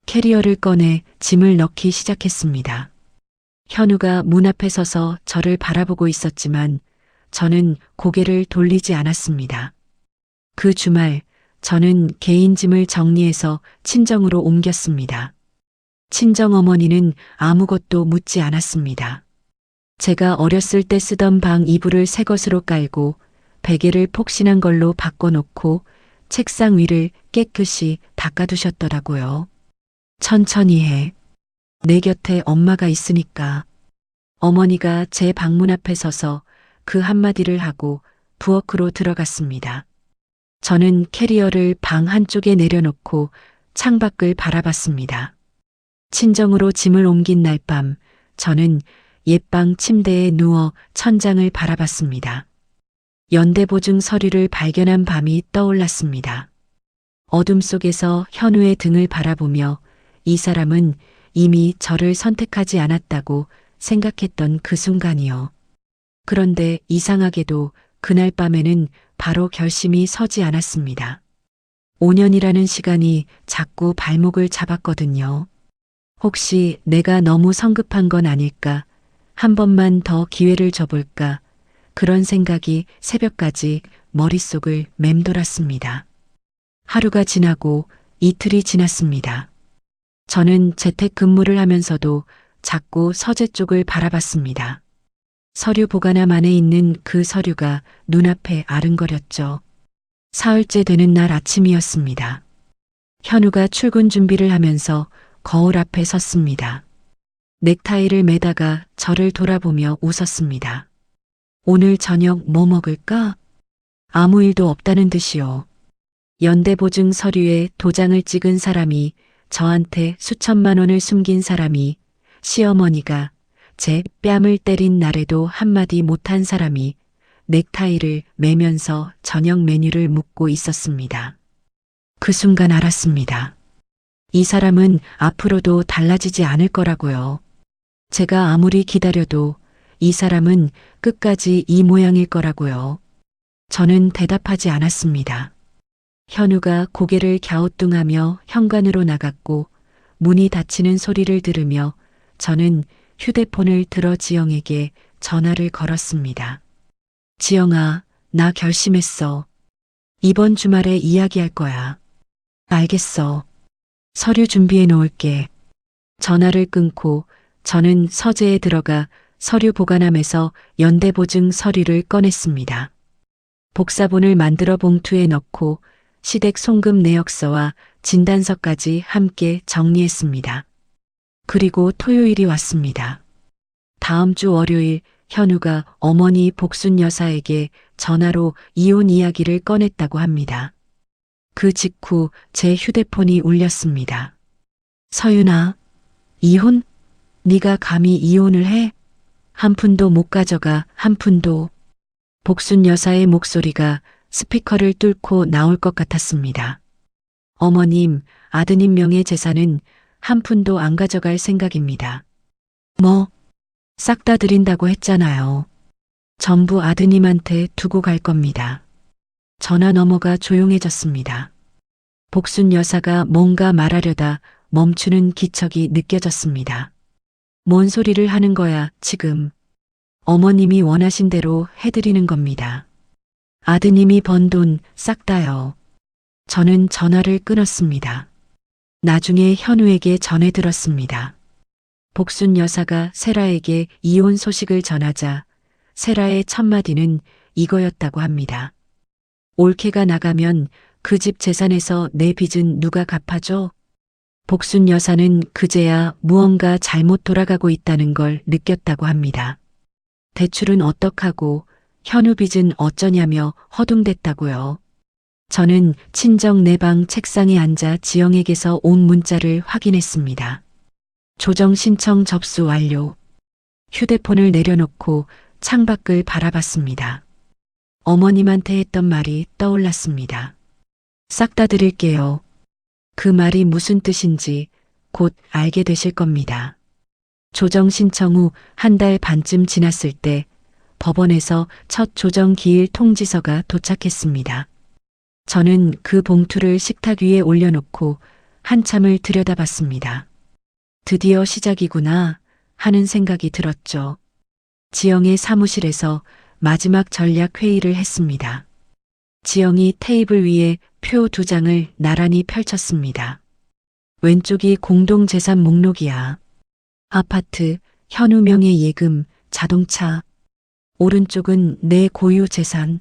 캐리어를 꺼내 짐을 넣기 시작했습니다. 현우가 문 앞에 서서 저를 바라보고 있었지만 저는 고개를 돌리지 않았습니다. 그 주말 저는 개인 짐을 정리해서 친정으로 옮겼습니다. 친정 어머니는 아무것도 묻지 않았습니다. 제가 어렸을 때 쓰던 방 이불을 새 것으로 깔고 베개를 폭신한 걸로 바꿔놓고 책상 위를 깨끗이 닦아두셨더라고요. 천천히 해. 내 곁에 엄마가 있으니까. 어머니가 제 방문 앞에 서서 그 한마디를 하고 부엌으로 들어갔습니다. 저는 캐리어를 방 한쪽에 내려놓고 창밖을 바라봤습니다. 친정으로 짐을 옮긴 날 밤 저는 옛방 침대에 누워 천장을 바라봤습니다. 연대보증 서류를 발견한 밤이 떠올랐습니다. 어둠 속에서 현우의 등을 바라보며 이 사람은 이미 저를 선택하지 않았다고 생각했던 그 순간이요. 그런데 이상하게도 그날 밤에는 바로 결심이 서지 않았습니다. 5년이라는 시간이 자꾸 발목을 잡았거든요. 혹시 내가 너무 성급한 건 아닐까? 한 번만 더 기회를 줘볼까? 그런 생각이 새벽까지 머릿속을 맴돌았습니다. 하루가 지나고 이틀이 지났습니다. 저는 재택근무를 하면서도 자꾸 서재 쪽을 바라봤습니다. 서류 보관함 안에 있는 그 서류가 눈앞에 아른거렸죠. 사흘째 되는 날 아침이었습니다. 현우가 출근 준비를 하면서 거울 앞에 섰습니다. 넥타이를 매다가 저를 돌아보며 웃었습니다. 오늘 저녁 뭐 먹을까? 아무 일도 없다는 듯이요. 연대보증 서류에 도장을 찍은 사람이, 저한테 수천만 원을 숨긴 사람이, 시어머니가 제 뺨을 때린 날에도 한마디 못한 사람이 넥타이를 매면서 저녁 메뉴를 묻고 있었습니다. 그 순간 알았습니다. 이 사람은 앞으로도 달라지지 않을 거라고요. 제가 아무리 기다려도 이 사람은 끝까지 이 모양일 거라고요. 저는 대답하지 않았습니다. 현우가 고개를 갸우뚱하며 현관으로 나갔고 문이 닫히는 소리를 들으며 저는 휴대폰을 들어 지영에게 전화를 걸었습니다. 지영아, 나 결심했어. 이번 주말에 이야기할 거야. 알겠어. 서류 준비해 놓을게. 전화를 끊고 저는 서재에 들어가 서류 보관함에서 연대보증 서류를 꺼냈습니다. 복사본을 만들어 봉투에 넣고 시댁 송금 내역서와 진단서까지 함께 정리했습니다. 그리고 토요일이 왔습니다. 다음 주 월요일 현우가 어머니 복순 여사에게 전화로 이혼 이야기를 꺼냈다고 합니다. 그 직후 제 휴대폰이 울렸습니다. 서윤아, 이혼? 네가 감히 이혼을 해? 한 푼도 못 가져가, 한 푼도. 복순 여사의 목소리가 스피커를 뚫고 나올 것 같았습니다. 어머님, 아드님 명의 재산은 한 푼도 안 가져갈 생각입니다. 뭐? 싹 다 드린다고 했잖아요. 전부 아드님한테 두고 갈 겁니다. 전화 너머가 조용해졌습니다. 복순 여사가 뭔가 말하려다 멈추는 기척이 느껴졌습니다. 뭔 소리를 하는 거야, 지금. 어머님이 원하신 대로 해드리는 겁니다. 아드님이 번 돈 싹 다요. 저는 전화를 끊었습니다. 나중에 현우에게 전해 들었습니다. 복순 여사가 세라에게 이혼 소식을 전하자 세라의 첫마디는 이거였다고 합니다. 올케가 나가면 그 집 재산에서 내 빚은 누가 갚아줘? 복순 여사는 그제야 무언가 잘못 돌아가고 있다는 걸 느꼈다고 합니다. 대출은 어떡하고 현우 빚은 어쩌냐며 허둥댔다고요. 저는 친정 내 방 책상에 앉아 지영에게서 온 문자를 확인했습니다. 조정 신청 접수 완료. 휴대폰을 내려놓고 창밖을 바라봤습니다. 어머님한테 했던 말이 떠올랐습니다. 싹 다 드릴게요. 그 말이 무슨 뜻인지 곧 알게 되실 겁니다. 조정 신청 후 한 달 반쯤 지났을 때 법원에서 첫 조정 기일 통지서가 도착했습니다. 저는 그 봉투를 식탁 위에 올려놓고 한참을 들여다봤습니다. 드디어 시작이구나 하는 생각이 들었죠. 지영의 사무실에서 마지막 전략 회의를 했습니다. 지영이 테이블 위에 표 2장을 나란히 펼쳤습니다. 왼쪽이 공동재산 목록이야. 아파트, 현우 명의 예금, 자동차. 오른쪽은 내 고유 재산.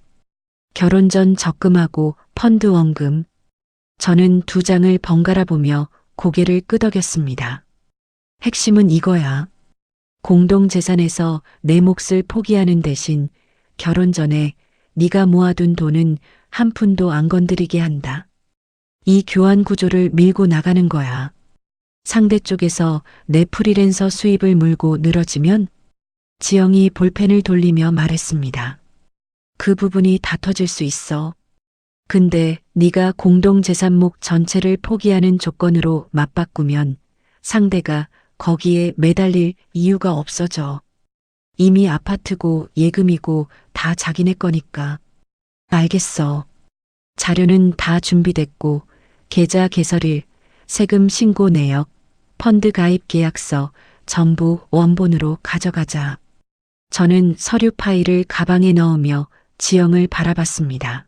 결혼 전 적금하고 펀드 원금. 저는 2장을 번갈아 보며 고개를 끄덕였습니다. 핵심은 이거야. 공동재산에서 내 몫을 포기하는 대신 결혼 전에 네가 모아둔 돈은 한 푼도 안 건드리게 한다. 이 교환 구조를 밀고 나가는 거야. 상대 쪽에서 내 프리랜서 수입을 물고 늘어지면 지영이 볼펜을 돌리며 말했습니다. 그 부분이 다 터질 수 있어. 근데 네가 공동재산목 전체를 포기하는 조건으로 맞바꾸면 상대가 거기에 매달릴 이유가 없어져. 이미 아파트고 예금이고 다 자기네 거니까. 알겠어. 자료는 다 준비됐고 계좌 개설일, 세금 신고 내역, 펀드 가입 계약서 전부 원본으로 가져가자. 저는 서류 파일을 가방에 넣으며 지영을 바라봤습니다.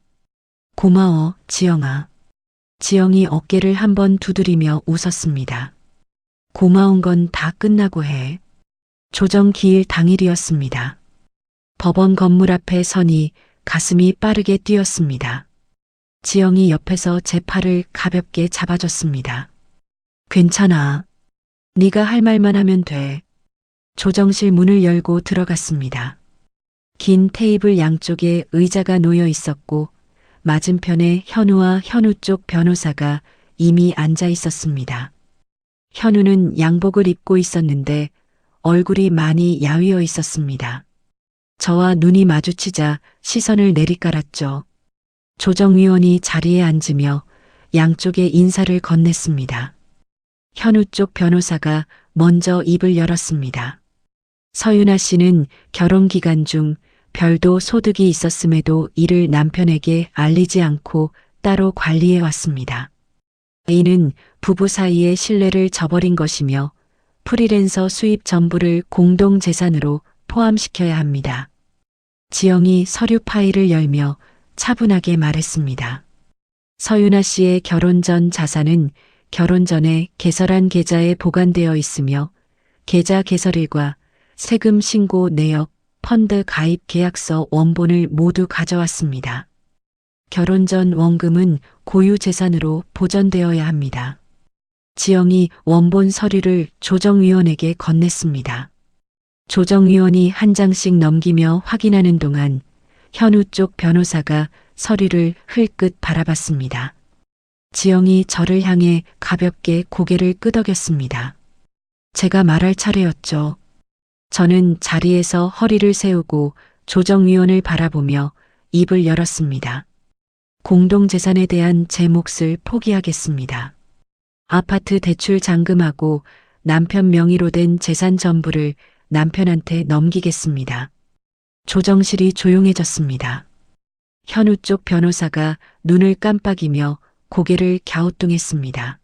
고마워, 지영아. 지영이 어깨를 한번 두드리며 웃었습니다. 고마운 건 다 끝나고 해. 조정 기일 당일이었습니다. 법원 건물 앞에 서니 가슴이 빠르게 뛰었습니다. 지영이 옆에서 제 팔을 가볍게 잡아줬습니다. 괜찮아. 네가 할 말만 하면 돼. 조정실 문을 열고 들어갔습니다. 긴 테이블 양쪽에 의자가 놓여 있었고 맞은편에 현우와 현우 쪽 변호사가 이미 앉아 있었습니다. 현우는 양복을 입고 있었는데 얼굴이 많이 야위어 있었습니다. 저와 눈이 마주치자 시선을 내리깔았죠. 조정위원이 자리에 앉으며 양쪽에 인사를 건넸습니다. 현우 쪽 변호사가 먼저 입을 열었습니다. 서윤아 씨는 결혼 기간 중 별도 소득이 있었음에도 이를 남편에게 알리지 않고 따로 관리해 왔습니다. 이는 부부 사이의 신뢰를 저버린 것이며 프리랜서 수입 전부를 공동재산으로 포함시켜야 합니다. 지영이 서류 파일을 열며 차분하게 말했습니다. 서윤아 씨의 결혼 전 자산은 결혼 전에 개설한 계좌에 보관되어 있으며 계좌 개설일과 세금 신고 내역, 펀드 가입 계약서 원본을 모두 가져왔습니다. 결혼 전 원금은 고유 재산으로 보전되어야 합니다. 지영이 원본 서류를 조정위원에게 건넸습니다. 조정위원이 한 장씩 넘기며 확인하는 동안 현우 쪽 변호사가 서류를 흘끗 바라봤습니다. 지영이 저를 향해 가볍게 고개를 끄덕였습니다. 제가 말할 차례였죠. 저는 자리에서 허리를 세우고 조정위원을 바라보며 입을 열었습니다. 공동재산에 대한 제 몫을 포기하겠습니다. 아파트 대출 잔금하고 남편 명의로 된 재산 전부를 남편한테 넘기겠습니다. 조정실이 조용해졌습니다. 현우 쪽 변호사가 눈을 깜빡이며 고개를 갸우뚱했습니다.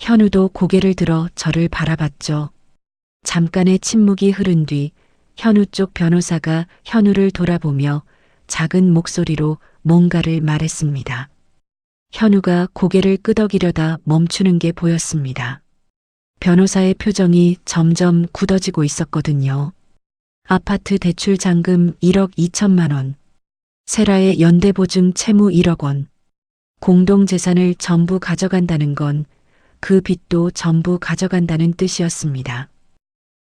현우도 고개를 들어 저를 바라봤죠. 잠깐의 침묵이 흐른 뒤 현우 쪽 변호사가 현우를 돌아보며 작은 목소리로 뭔가를 말했습니다. 현우가 고개를 끄덕이려다 멈추는 게 보였습니다. 변호사의 표정이 점점 굳어지고 있었거든요. 아파트 대출 잔금 1억 2천만 원, 세라의 연대보증 채무 1억 원, 공동재산을 전부 가져간다는 건 그 빚도 전부 가져간다는 뜻이었습니다.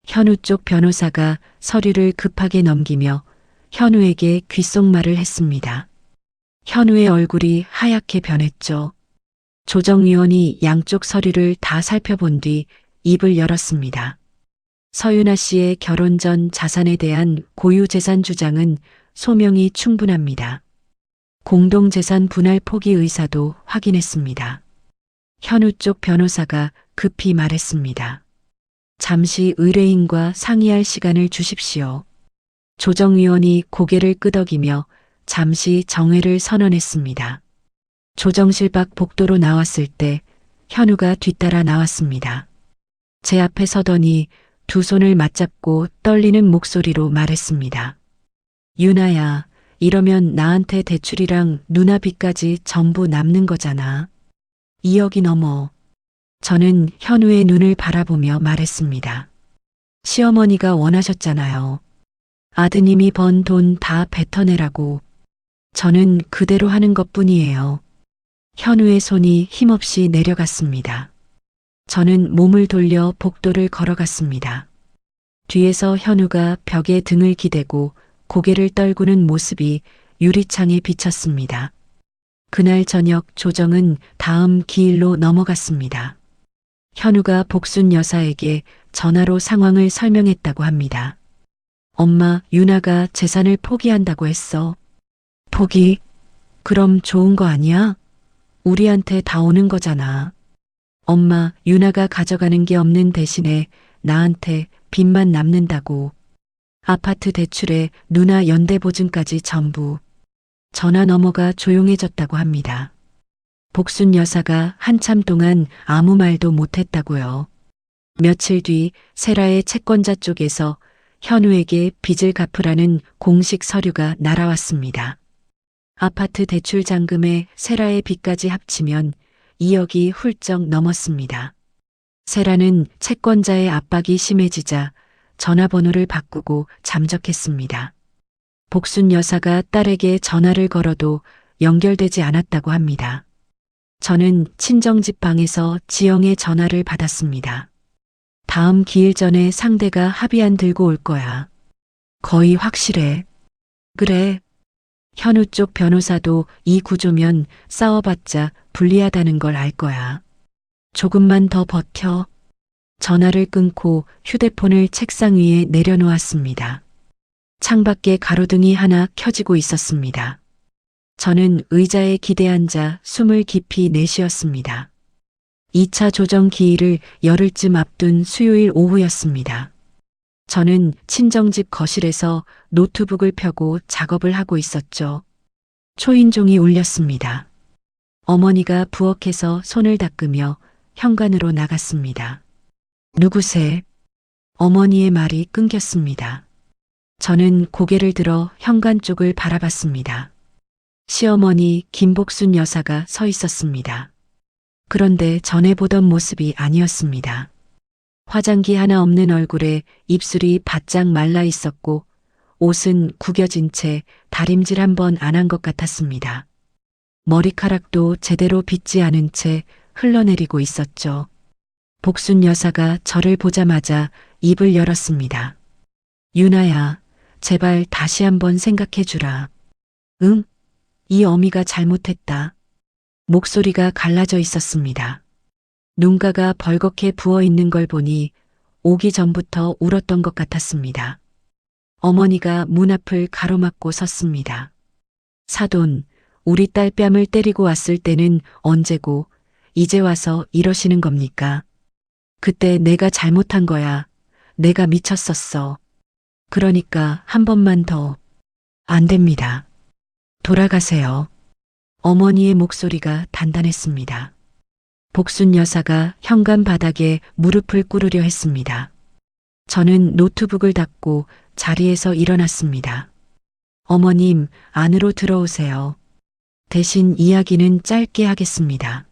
현우 쪽 변호사가 서류를 급하게 넘기며 현우에게 귓속말을 했습니다. 현우의 얼굴이 하얗게 변했죠. 조정위원이 양쪽 서류를 다 살펴본 뒤 입을 열었습니다. 서윤아 씨의 결혼 전 자산에 대한 고유재산 주장은 소명이 충분합니다. 공동재산 분할 포기 의사도 확인했습니다. 현우 쪽 변호사가 급히 말했습니다. 잠시 의뢰인과 상의할 시간을 주십시오. 조정위원이 고개를 끄덕이며 잠시 정회를 선언했습니다. 조정실 밖 복도로 나왔을 때 현우가 뒤따라 나왔습니다. 제 앞에 서더니 두 손을 맞잡고 떨리는 목소리로 말했습니다. 윤아야, 이러면 나한테 대출이랑 누나 빚까지 전부 남는 거잖아. 2억이 넘어. 저는 현우의 눈을 바라보며 말했습니다. 시어머니가 원하셨잖아요. 아드님이 번 돈 다 뱉어내라고. 저는 그대로 하는 것뿐이에요. 현우의 손이 힘없이 내려갔습니다. 저는 몸을 돌려 복도를 걸어갔습니다. 뒤에서 현우가 벽에 등을 기대고 고개를 떨구는 모습이 유리창에 비쳤습니다. 그날 저녁 조정은 다음 기일로 넘어갔습니다. 현우가 복순 여사에게 전화로 상황을 설명했다고 합니다. 엄마, 윤아가 재산을 포기한다고 했어. 포기? 그럼 좋은 거 아니야? 우리한테 다 오는 거잖아. 엄마, 윤아가 가져가는 게 없는 대신에 나한테 빚만 남는다고. 아파트 대출에 누나 연대보증까지 전부. 전화 너머가 조용해졌다고 합니다. 복순 여사가 한참 동안 아무 말도 못했다고요. 며칠 뒤 세라의 채권자 쪽에서 현우에게 빚을 갚으라는 공식 서류가 날아왔습니다. 아파트 대출 잔금에 세라의 빚까지 합치면 2억이 훌쩍 넘었습니다. 세라는 채권자의 압박이 심해지자 전화번호를 바꾸고 잠적했습니다. 복순 여사가 딸에게 전화를 걸어도 연결되지 않았다고 합니다. 저는 친정집 방에서 지영의 전화를 받았습니다. 다음 기일 전에 상대가 합의안 들고 올 거야. 거의 확실해. 그래. 현우 쪽 변호사도 이 구조면 싸워봤자 불리하다는 걸 알 거야. 조금만 더 버텨. 전화를 끊고 휴대폰을 책상 위에 내려놓았습니다. 창밖에 가로등이 하나 켜지고 있었습니다. 저는 의자에 기대앉아 숨을 깊이 내쉬었습니다. 2차 조정 기일을 열흘쯤 앞둔 수요일 오후였습니다. 저는 친정집 거실에서 노트북을 펴고 작업을 하고 있었죠. 초인종이 울렸습니다. 어머니가 부엌에서 손을 닦으며 현관으로 나갔습니다. 누구세? 어머니의 말이 끊겼습니다. 저는 고개를 들어 현관 쪽을 바라봤습니다. 시어머니 김복순 여사가 서 있었습니다. 그런데 전에 보던 모습이 아니었습니다. 화장기 하나 없는 얼굴에 입술이 바짝 말라 있었고 옷은 구겨진 채 다림질 한 번 안 한 것 같았습니다. 머리카락도 제대로 빗지 않은 채 흘러내리고 있었죠. 복순 여사가 저를 보자마자 입을 열었습니다. 유나야, 제발 다시 한번 생각해 주라. 응? 이 어미가 잘못했다. 목소리가 갈라져 있었습니다. 눈가가 벌겋게 부어 있는 걸 보니 오기 전부터 울었던 것 같았습니다. 어머니가 문 앞을 가로막고 섰습니다. 사돈, 우리 딸 뺨을 때리고 왔을 때는 언제고 이제 와서 이러시는 겁니까? 그때 내가 잘못한 거야. 내가 미쳤었어. 그러니까 한 번만 더. 안 됩니다. 돌아가세요. 어머니의 목소리가 단단했습니다. 복순 여사가 현관 바닥에 무릎을 꿇으려 했습니다. 저는 노트북을 닫고 자리에서 일어났습니다. 어머님, 안으로 들어오세요. 대신 이야기는 짧게 하겠습니다.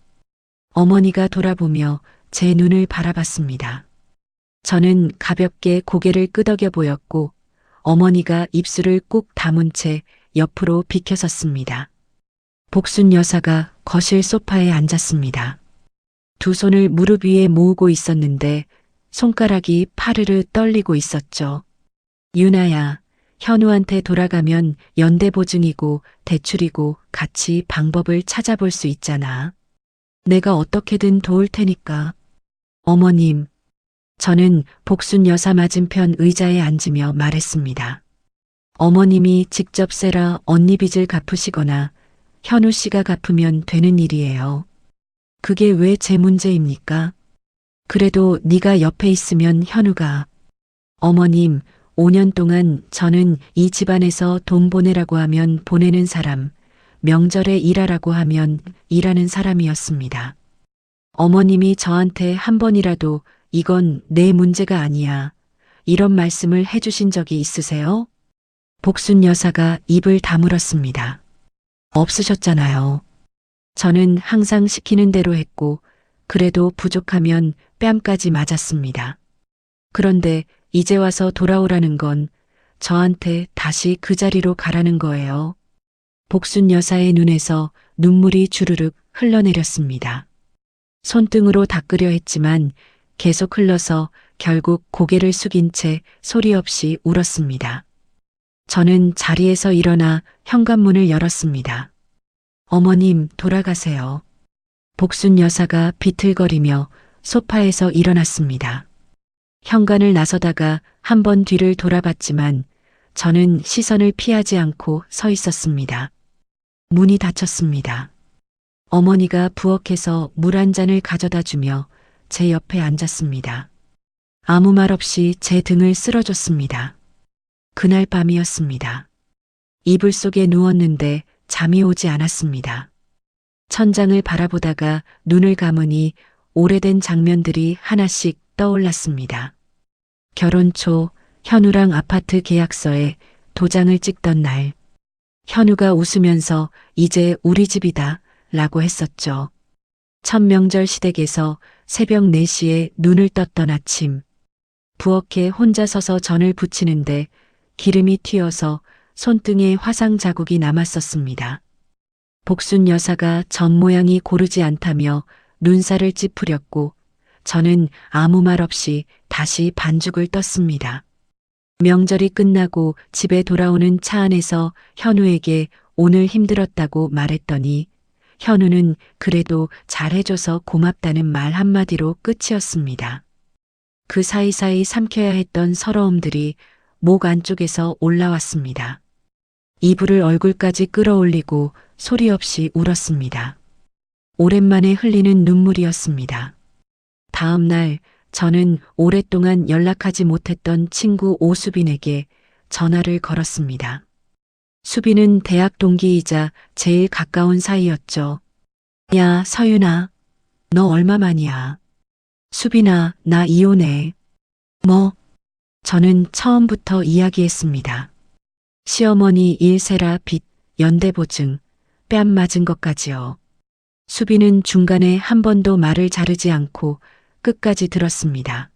어머니가 돌아보며 제 눈을 바라봤습니다. 저는 가볍게 고개를 끄덕여 보였고 어머니가 입술을 꾹 다문 채 옆으로 비켜섰습니다. 복순 여사가 거실 소파에 앉았습니다. 두 손을 무릎 위에 모으고 있었는데 손가락이 파르르 떨리고 있었죠. 유나야, 현우한테 돌아가면 연대보증이고 대출이고 같이 방법을 찾아볼 수 있잖아. 내가 어떻게든 도울 테니까. 어머님, 저는 복순 여사 맞은편 의자에 앉으며 말했습니다. 어머님이 직접 세라 언니 빚을 갚으시거나 현우 씨가 갚으면 되는 일이에요. 그게 왜 제 문제입니까? 그래도 네가 옆에 있으면 현우가. 어머님, 5년 동안 저는 이 집안에서 돈 보내라고 하면 보내는 사람, 명절에 일하라고 하면 일하는 사람이었습니다. 어머님이 저한테 한 번이라도 이건 내 문제가 아니야. 이런 말씀을 해주신 적이 있으세요? 복순 여사가 입을 다물었습니다. 없으셨잖아요. 저는 항상 시키는 대로 했고 그래도 부족하면 뺨까지 맞았습니다. 그런데 이제 와서 돌아오라는 건 저한테 다시 그 자리로 가라는 거예요. 복순 여사의 눈에서 눈물이 주르륵 흘러내렸습니다. 손등으로 닦으려 했지만 계속 흘러서 결국 고개를 숙인 채 소리 없이 울었습니다. 저는 자리에서 일어나 현관문을 열었습니다. 어머님, 돌아가세요. 복순 여사가 비틀거리며 소파에서 일어났습니다. 현관을 나서다가 한 번 뒤를 돌아봤지만 저는 시선을 피하지 않고 서 있었습니다. 문이 닫혔습니다. 어머니가 부엌에서 물 한 잔을 가져다 주며 제 옆에 앉았습니다. 아무 말 없이 제 등을 쓸어줬습니다. 그날 밤이었습니다. 이불 속에 누웠는데 잠이 오지 않았습니다. 천장을 바라보다가 눈을 감으니 오래된 장면들이 하나씩 떠올랐습니다. 결혼 초 현우랑 아파트 계약서에 도장을 찍던 날, 현우가 웃으면서 이제 우리 집이다 라고 했었죠. 첫 명절 시댁에서 새벽 4시에 눈을 떴던 아침, 부엌에 혼자 서서 전을 부치는데 기름이 튀어서 손등에 화상 자국이 남았었습니다. 복순 여사가 전 모양이 고르지 않다며 눈살을 찌푸렸고 저는 아무 말 없이 다시 반죽을 떴습니다. 명절이 끝나고 집에 돌아오는 차 안에서 현우에게 오늘 힘들었다고 말했더니 현우는 그래도 잘해줘서 고맙다는 말 한마디로 끝이었습니다. 그 사이사이 삼켜야 했던 서러움들이 목 안쪽에서 올라왔습니다. 이불을 얼굴까지 끌어올리고 소리 없이 울었습니다. 오랜만에 흘리는 눈물이었습니다. 다음 날 저는 오랫동안 연락하지 못했던 친구 오수빈에게 전화를 걸었습니다. 수빈은 대학 동기이자 제일 가까운 사이였죠. 야, 서윤아, 너 얼마만이야? 수빈아, 나 이혼해. 뭐? 저는 처음부터 이야기했습니다. 시어머니 일세라 빚, 연대보증, 뺨 맞은 것까지요. 수빈은 중간에 한 번도 말을 자르지 않고 끝까지 들었습니다.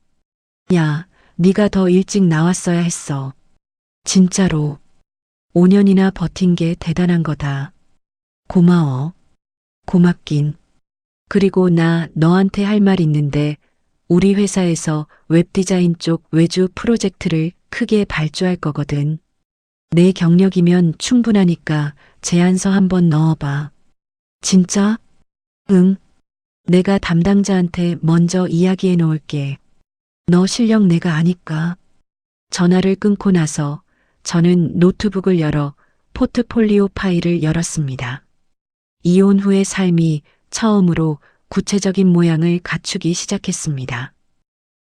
야, 네가 더 일찍 나왔어야 했어. 진짜로. 5년이나 버틴 게 대단한 거다. 고마워. 고맙긴. 그리고 나 너한테 할 말 있는데 우리 회사에서 웹디자인 쪽 외주 프로젝트를 크게 발주할 거거든. 내 경력이면 충분하니까 제안서 한번 넣어봐. 진짜? 응. 내가 담당자한테 먼저 이야기해 놓을게. 너 실력 내가 아니까. 전화를 끊고 나서 저는 노트북을 열어 포트폴리오 파일을 열었습니다. 이혼 후의 삶이 처음으로 구체적인 모양을 갖추기 시작했습니다.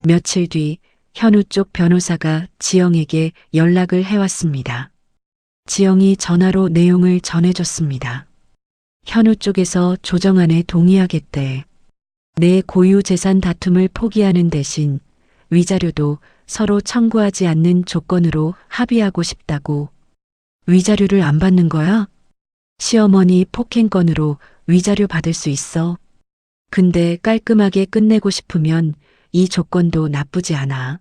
며칠 뒤 현우 쪽 변호사가 지영에게 연락을 해왔습니다. 지영이 전화로 내용을 전해줬습니다. 현우 쪽에서 조정안에 동의하겠대. 내 고유 재산 다툼을 포기하는 대신 위자료도 서로 청구하지 않는 조건으로 합의하고 싶다고. 위자료를 안 받는 거야? 시어머니 폭행건으로 위자료 받을 수 있어. 근데 깔끔하게 끝내고 싶으면 이 조건도 나쁘지 않아.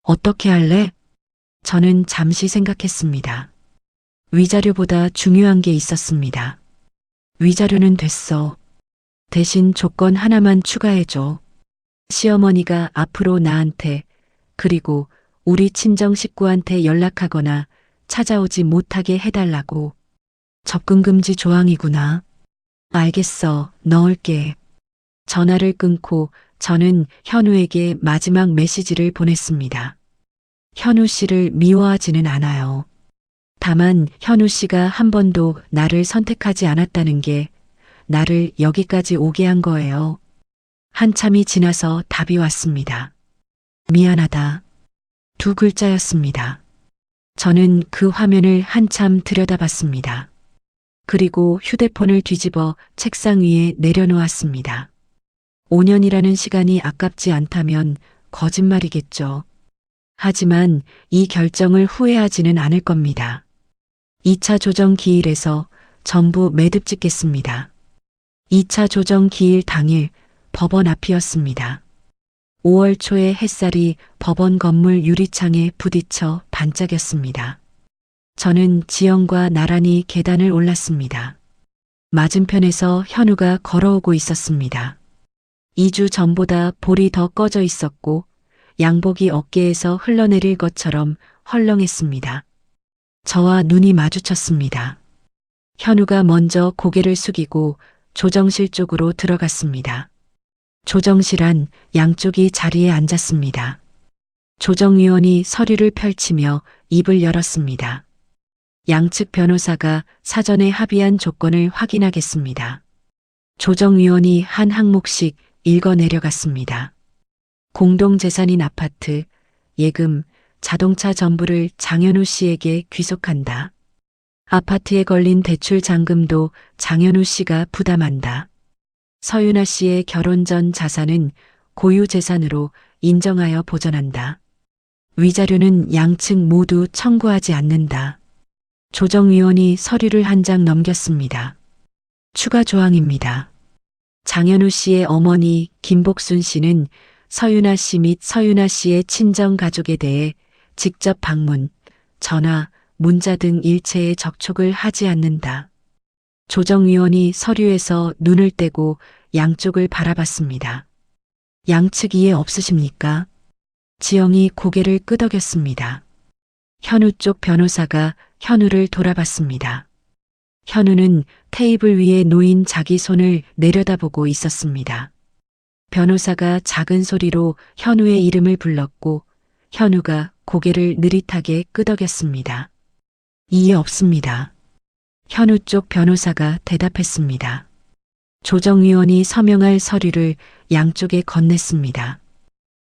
어떻게 할래? 저는 잠시 생각했습니다. 위자료보다 중요한 게 있었습니다. 위자료는 됐어. 대신 조건 하나만 추가해줘. 시어머니가 앞으로 나한테 그리고 우리 친정 식구한테 연락하거나 찾아오지 못하게 해달라고. 접근금지 조항이구나. 알겠어. 넣을게. 전화를 끊고 저는 현우에게 마지막 메시지를 보냈습니다. 현우 씨를 미워하지는 않아요. 다만 현우 씨가 한 번도 나를 선택하지 않았다는 게 나를 여기까지 오게 한 거예요. 한참이 지나서 답이 왔습니다. 미안하다. 2글자였습니다. 저는 그 화면을 한참 들여다봤습니다. 그리고 휴대폰을 뒤집어 책상 위에 내려놓았습니다. 5년이라는 시간이 아깝지 않다면 거짓말이겠죠. 하지만 이 결정을 후회하지는 않을 겁니다. 2차 조정 기일에서 전부 매듭 짓겠습니다. 2차 조정 기일 당일 법원 앞이었습니다. 5월 초에 햇살이 법원 건물 유리창에 부딪혀 반짝였습니다. 저는 지영과 나란히 계단을 올랐습니다. 맞은편에서 현우가 걸어오고 있었습니다. 2주 전보다 볼이 더 꺼져 있었고 양복이 어깨에서 흘러내릴 것처럼 헐렁했습니다. 저와 눈이 마주쳤습니다. 현우가 먼저 고개를 숙이고 조정실 쪽으로 들어갔습니다. 조정실 안 양쪽이 자리에 앉았습니다. 조정위원이 서류를 펼치며 입을 열었습니다. 양측 변호사가 사전에 합의한 조건을 확인하겠습니다. 조정위원이 한 항목씩 읽어 내려갔습니다. 공동재산인 아파트, 예금, 자동차 전부를 장현우 씨에게 귀속한다. 아파트에 걸린 대출 잔금도 장현우 씨가 부담한다. 서윤아 씨의 결혼 전 자산은 고유 재산으로 인정하여 보전한다. 위자료는 양측 모두 청구하지 않는다. 조정위원이 서류를 한 장 넘겼습니다. 추가 조항입니다. 장현우 씨의 어머니 김복순 씨는 서윤아 씨 및 서윤아 씨의 친정 가족에 대해 직접 방문, 전화, 문자 등 일체의 접촉을 하지 않는다. 조정위원이 서류에서 눈을 떼고 양쪽을 바라봤습니다. 양측 이해 없으십니까? 지영이 고개를 끄덕였습니다. 현우 쪽 변호사가 현우를 돌아봤습니다. 현우는 테이블 위에 놓인 자기 손을 내려다보고 있었습니다. 변호사가 작은 소리로 현우의 이름을 불렀고 현우가 고개를 느릿하게 끄덕였습니다. 이해 없습니다. 현우 쪽 변호사가 대답했습니다. 조정위원이 서명할 서류를 양쪽에 건넸습니다.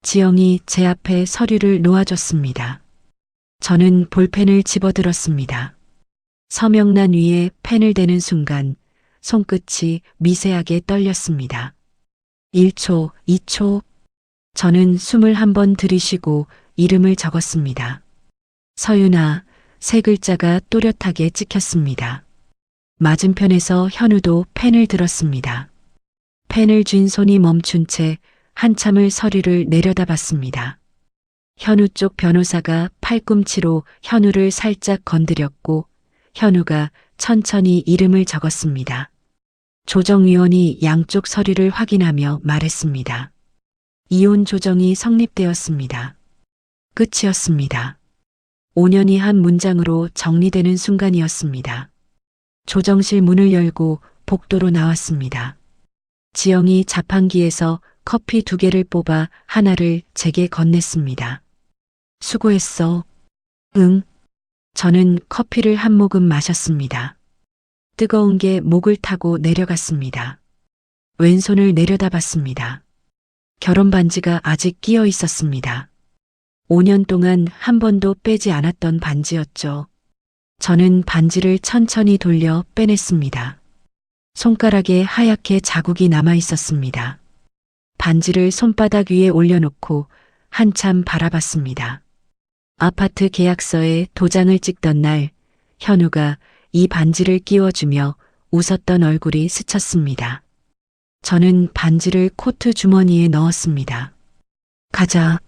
지영이 제 앞에 서류를 놓아줬습니다. 저는 볼펜을 집어들었습니다. 서명란 위에 펜을 대는 순간 손끝이 미세하게 떨렸습니다. 1초, 2초. 저는 숨을 한 번 들이쉬고 이름을 적었습니다. 서윤아, 세 글자가 또렷하게 찍혔습니다. 맞은편에서 현우도 펜을 들었습니다. 펜을 쥔 손이 멈춘 채 한참을 서류를 내려다봤습니다. 현우 쪽 변호사가 팔꿈치로 현우를 살짝 건드렸고 현우가 천천히 이름을 적었습니다. 조정위원이 양쪽 서류를 확인하며 말했습니다. 이혼 조정이 성립되었습니다. 끝이었습니다. 5년이 한 문장으로 정리되는 순간이었습니다. 조정실 문을 열고 복도로 나왔습니다. 지영이 자판기에서 커피 2개를 뽑아 하나를 제게 건넸습니다. 수고했어. 응. 저는 커피를 한 모금 마셨습니다. 뜨거운 게 목을 타고 내려갔습니다. 왼손을 내려다봤습니다. 결혼 반지가 아직 끼어 있었습니다. 5년 동안 한 번도 빼지 않았던 반지였죠. 저는 반지를 천천히 돌려 빼냈습니다. 손가락에 하얗게 자국이 남아 있었습니다. 반지를 손바닥 위에 올려놓고 한참 바라봤습니다. 아파트 계약서에 도장을 찍던 날 현우가 이 반지를 끼워주며 웃었던 얼굴이 스쳤습니다. 저는 반지를 코트 주머니에 넣었습니다. 가자.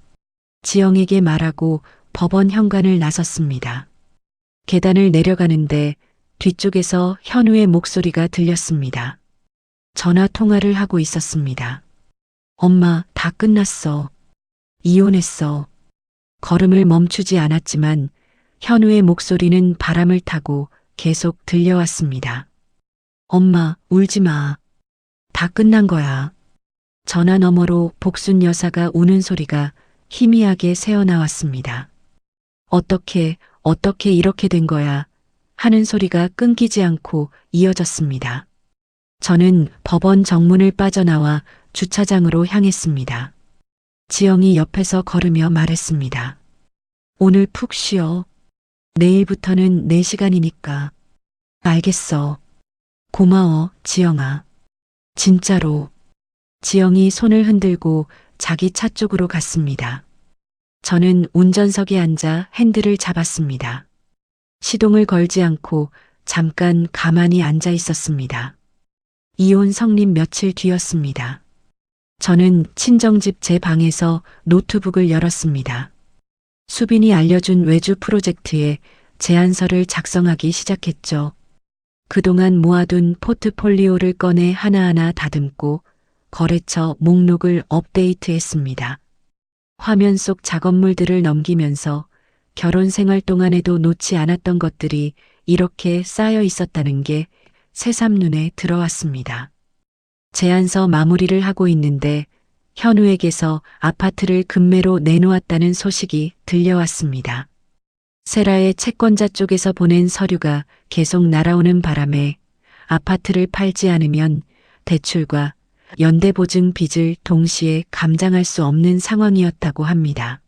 지영에게 말하고 법원 현관을 나섰습니다. 계단을 내려가는데 뒤쪽에서 현우의 목소리가 들렸습니다. 전화 통화를 하고 있었습니다. 엄마, 다 끝났어. 이혼했어. 걸음을 멈추지 않았지만 현우의 목소리는 바람을 타고 계속 들려왔습니다. 엄마, 울지 마. 다 끝난 거야. 전화 너머로 복순 여사가 우는 소리가 희미하게 새어나왔습니다. 어떻게 이렇게 된 거야 하는 소리가 끊기지 않고 이어졌습니다. 저는 법원 정문을 빠져나와 주차장으로 향했습니다. 지영이 옆에서 걸으며 말했습니다. 오늘 푹 쉬어. 내일부터는 내 시간이니까. 알겠어. 고마워, 지영아. 진짜로. 지영이 손을 흔들고 자기 차 쪽으로 갔습니다. 저는 운전석에 앉아 핸들을 잡았습니다. 시동을 걸지 않고 잠깐 가만히 앉아 있었습니다. 이혼 성립 며칠 뒤였습니다. 저는 친정집 제 방에서 노트북을 열었습니다. 수빈이 알려준 외주 프로젝트에 제안서를 작성하기 시작했죠. 그동안 모아둔 포트폴리오를 꺼내 하나하나 다듬고 거래처 목록을 업데이트했습니다. 화면 속 작업물들을 넘기면서 결혼 생활 동안에도 놓지 않았던 것들이 이렇게 쌓여 있었다는 게 새삼 눈에 들어왔습니다. 제안서 마무리를 하고 있는데 현우에게서 아파트를 급매로 내놓았다는 소식이 들려왔습니다. 세라의 채권자 쪽에서 보낸 서류가 계속 날아오는 바람에 아파트를 팔지 않으면 대출과 연대보증 빚을 동시에 감당할 수 없는 상황이었다고 합니다.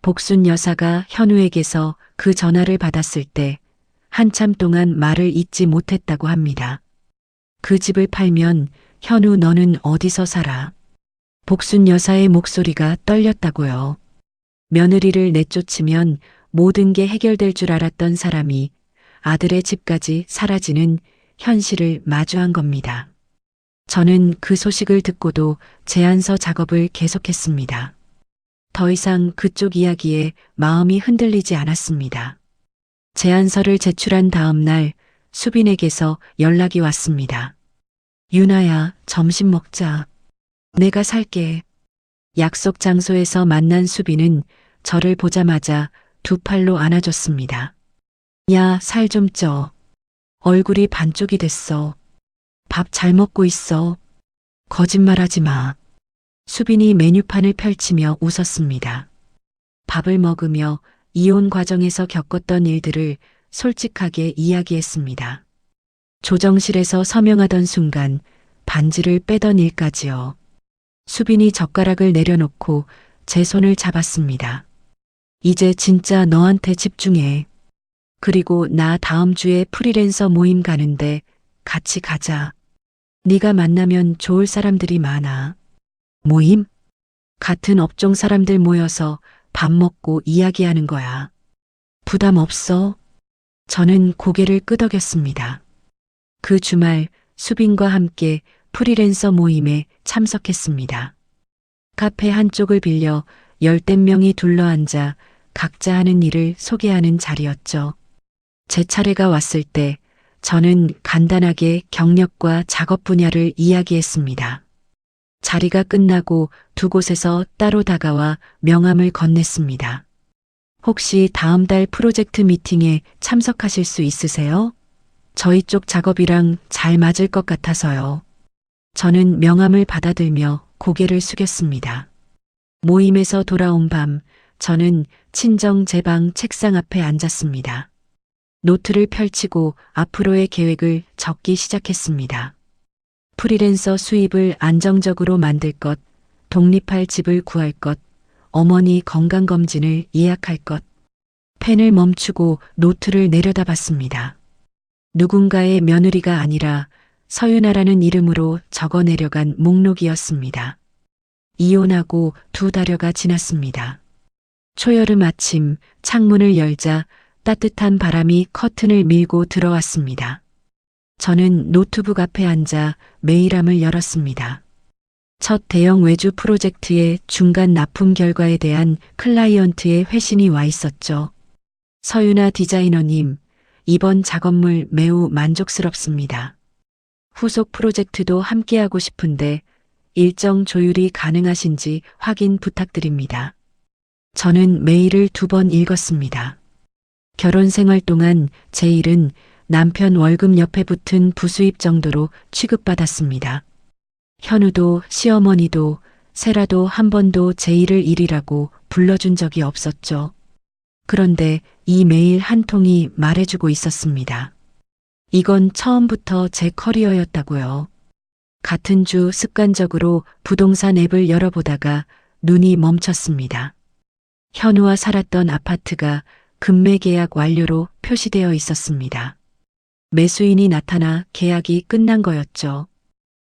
복순 여사가 현우에게서 그 전화를 받았을 때 한참 동안 말을 잇지 못했다고 합니다. 그 집을 팔면 현우 너는 어디서 살아? 복순 여사의 목소리가 떨렸다고요. 며느리를 내쫓으면 모든 게 해결될 줄 알았던 사람이 아들의 집까지 사라지는 현실을 마주한 겁니다. 저는 그 소식을 듣고도 제안서 작업을 계속했습니다. 더 이상 그쪽 이야기에 마음이 흔들리지 않았습니다. 제안서를 제출한 다음 날 수빈에게서 연락이 왔습니다. 유나야, 점심 먹자. 내가 살게. 약속 장소에서 만난 수빈은 저를 보자마자 두 팔로 안아줬습니다. 야, 살 좀 쪄. 얼굴이 반쪽이 됐어. 밥 잘 먹고 있어. 거짓말하지 마. 수빈이 메뉴판을 펼치며 웃었습니다. 밥을 먹으며 이혼 과정에서 겪었던 일들을 솔직하게 이야기했습니다. 조정실에서 서명하던 순간 반지를 빼던 일까지요. 수빈이 젓가락을 내려놓고 제 손을 잡았습니다. 이제 진짜 너한테 집중해. 그리고 나 다음 주에 프리랜서 모임 가는데 같이 가자. 네가 만나면 좋을 사람들이 많아. 모임? 같은 업종 사람들 모여서 밥 먹고 이야기하는 거야. 부담 없어? 저는 고개를 끄덕였습니다. 그 주말 수빈과 함께 프리랜서 모임에 참석했습니다. 카페 한쪽을 빌려 열댓 명이 둘러앉아 각자 하는 일을 소개하는 자리였죠. 제 차례가 왔을 때 저는 간단하게 경력과 작업 분야를 이야기했습니다. 자리가 끝나고 두 곳에서 따로 다가와 명함을 건넸습니다. 혹시 다음 달 프로젝트 미팅에 참석하실 수 있으세요? 저희 쪽 작업이랑 잘 맞을 것 같아서요. 저는 명함을 받아들며 고개를 숙였습니다. 모임에서 돌아온 밤, 저는 친정 제 방 책상 앞에 앉았습니다. 노트를 펼치고 앞으로의 계획을 적기 시작했습니다. 프리랜서 수입을 안정적으로 만들 것, 독립할 집을 구할 것, 어머니 건강검진을 예약할 것. 펜을 멈추고 노트를 내려다봤습니다. 누군가의 며느리가 아니라 서윤아라는 이름으로 적어 내려간 목록이었습니다. 이혼하고 두 달여가 지났습니다. 초여름 아침 창문을 열자 따뜻한 바람이 커튼을 밀고 들어왔습니다. 저는 노트북 앞에 앉아 메일함을 열었습니다. 첫 대형 외주 프로젝트의 중간 납품 결과에 대한 클라이언트의 회신이 와 있었죠. 서윤아 디자이너님, 이번 작업물 매우 만족스럽습니다. 후속 프로젝트도 함께하고 싶은데 일정 조율이 가능하신지 확인 부탁드립니다. 저는 메일을 2번 읽었습니다. 결혼 생활 동안 제 일은 남편 월급 옆에 붙은 부수입 정도로 취급받았습니다. 현우도 시어머니도 세라도 한 번도 제 일을 일이라고 불러준 적이 없었죠. 그런데 이 메일 한 통이 말해주고 있었습니다. 이건 처음부터 제 커리어였다고요. 같은 주 습관적으로 부동산 앱을 열어보다가 눈이 멈췄습니다. 현우와 살았던 아파트가 금매 계약 완료로 표시되어 있었습니다. 매수인이 나타나 계약이 끝난 거였죠.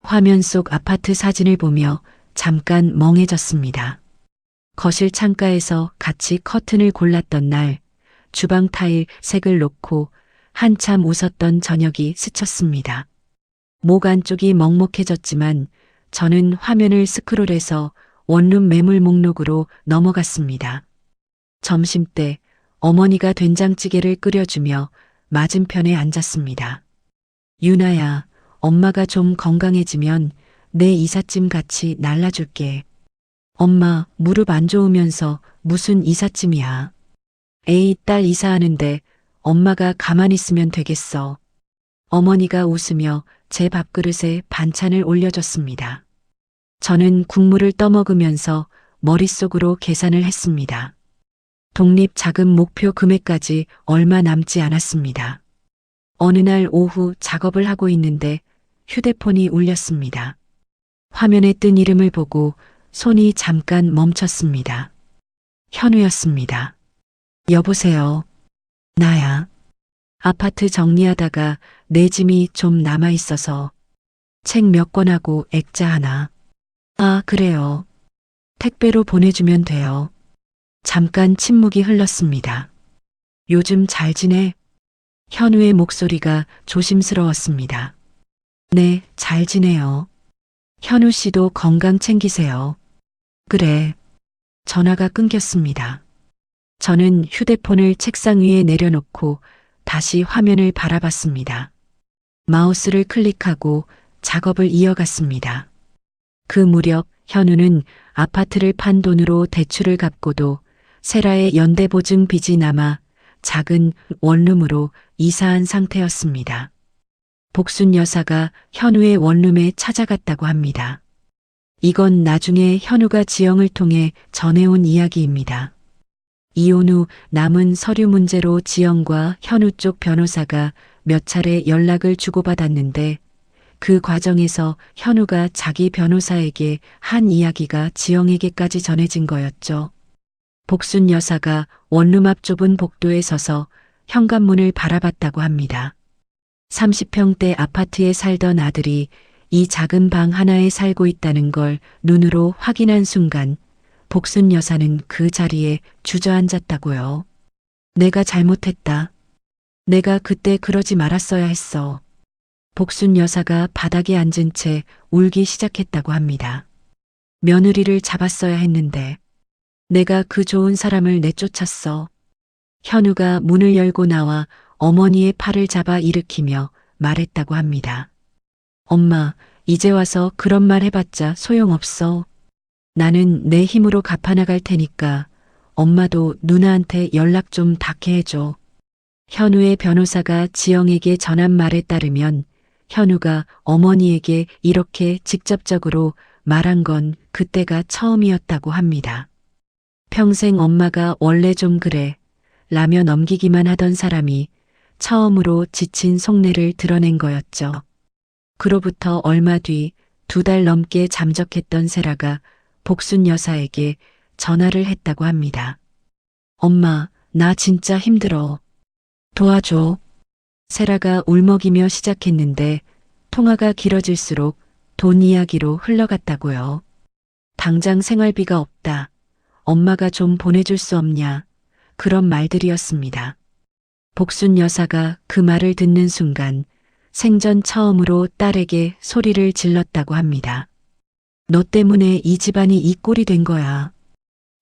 화면 속 아파트 사진을 보며 잠깐 멍해졌습니다. 거실 창가에서 같이 커튼을 골랐던 날, 주방 타일 색을 놓고 한참 웃었던 저녁이 스쳤습니다. 목 안쪽이 먹먹해졌지만 저는 화면을 스크롤해서 원룸 매물 목록으로 넘어갔습니다. 점심때 어머니가 된장찌개를 끓여주며 맞은편에 앉았습니다. 유나야, 엄마가 좀 건강해지면 내 이삿짐 같이 날라줄게. 엄마 무릎 안 좋으면서 무슨 이삿짐이야. 에이, 딸 이사하는데 엄마가 가만히 있으면 되겠어. 어머니가 웃으며 제 밥그릇에 반찬을 올려줬습니다. 저는 국물을 떠먹으면서 머릿속으로 계산을 했습니다. 독립 자금 목표 금액까지 얼마 남지 않았습니다. 어느 날 오후 작업을 하고 있는데 휴대폰이 울렸습니다. 화면에 뜬 이름을 보고 손이 잠깐 멈췄습니다. 현우였습니다. 여보세요. 나야. 아파트 정리하다가 내 짐이 좀 남아 있어서 책 몇 권하고 액자 하나. 아, 그래요. 택배로 보내주면 돼요. 잠깐 침묵이 흘렀습니다. 요즘 잘 지내? 현우의 목소리가 조심스러웠습니다. 네, 잘 지내요. 현우 씨도 건강 챙기세요. 그래. 전화가 끊겼습니다. 저는 휴대폰을 책상 위에 내려놓고 다시 화면을 바라봤습니다. 마우스를 클릭하고 작업을 이어갔습니다. 그 무렵 현우는 아파트를 판 돈으로 대출을 갚고도 세라의 연대보증 빚이 남아 작은 원룸으로 이사한 상태였습니다. 복순 여사가 현우의 원룸에 찾아갔다고 합니다. 이건 나중에 현우가 지영을 통해 전해온 이야기입니다. 이혼 후 남은 서류 문제로 지영과 현우 쪽 변호사가 몇 차례 연락을 주고받았는데 그 과정에서 현우가 자기 변호사에게 한 이야기가 지영에게까지 전해진 거였죠. 복순 여사가 원룸 앞 좁은 복도에 서서 현관문을 바라봤다고 합니다. 30평대 아파트에 살던 아들이 이 작은 방 하나에 살고 있다는 걸 눈으로 확인한 순간 복순 여사는 그 자리에 주저앉았다고요. 내가 잘못했다. 내가 그때 그러지 말았어야 했어. 복순 여사가 바닥에 앉은 채 울기 시작했다고 합니다. 며느리를 잡았어야 했는데 내가 그 좋은 사람을 내쫓았어. 현우가 문을 열고 나와 어머니의 팔을 잡아 일으키며 말했다고 합니다. 엄마, 이제 와서 그런 말 해봤자 소용없어. 나는 내 힘으로 갚아나갈 테니까 엄마도 누나한테 연락 좀 닿게 해줘. 현우의 변호사가 지영에게 전한 말에 따르면 현우가 어머니에게 이렇게 직접적으로 말한 건 그때가 처음이었다고 합니다. 평생 엄마가 원래 좀 그래 라며 넘기기만 하던 사람이 처음으로 지친 속내를 드러낸 거였죠. 그로부터 얼마 뒤 2달 넘게 잠적했던 세라가 복순 여사에게 전화를 했다고 합니다. 엄마, 나 진짜 힘들어. 도와줘. 세라가 울먹이며 시작했는데 통화가 길어질수록 돈 이야기로 흘러갔다고요. 당장 생활비가 없다. 엄마가 좀 보내줄 수 없냐. 그런 말들이었습니다. 복순 여사가 그 말을 듣는 순간 생전 처음으로 딸에게 소리를 질렀다고 합니다. 너 때문에 이 집안이 이 꼴이 된 거야.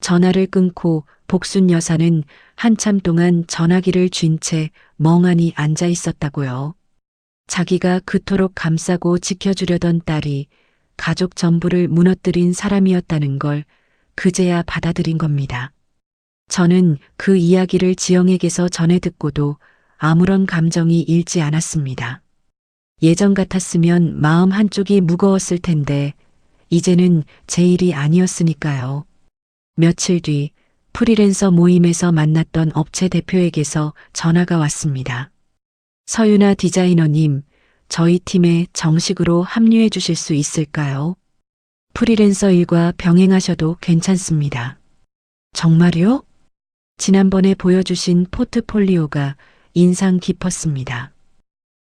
전화를 끊고 복순 여사는 한참 동안 전화기를 쥔 채 멍하니 앉아 있었다고요. 자기가 그토록 감싸고 지켜주려던 딸이 가족 전부를 무너뜨린 사람이었다는 걸 그제야 받아들인 겁니다. 저는 그 이야기를 지영에게서 전해 듣고도 아무런 감정이 일지 않았습니다. 예전 같았으면 마음 한쪽이 무거웠을 텐데 이제는 제 일이 아니었으니까요. 며칠 뒤 프리랜서 모임에서 만났던 업체 대표에게서 전화가 왔습니다. 서윤아 디자이너님, 저희 팀에 정식으로 합류해 주실 수 있을까요? 프리랜서 일과 병행하셔도 괜찮습니다. 정말요? 지난번에 보여주신 포트폴리오가 인상 깊었습니다.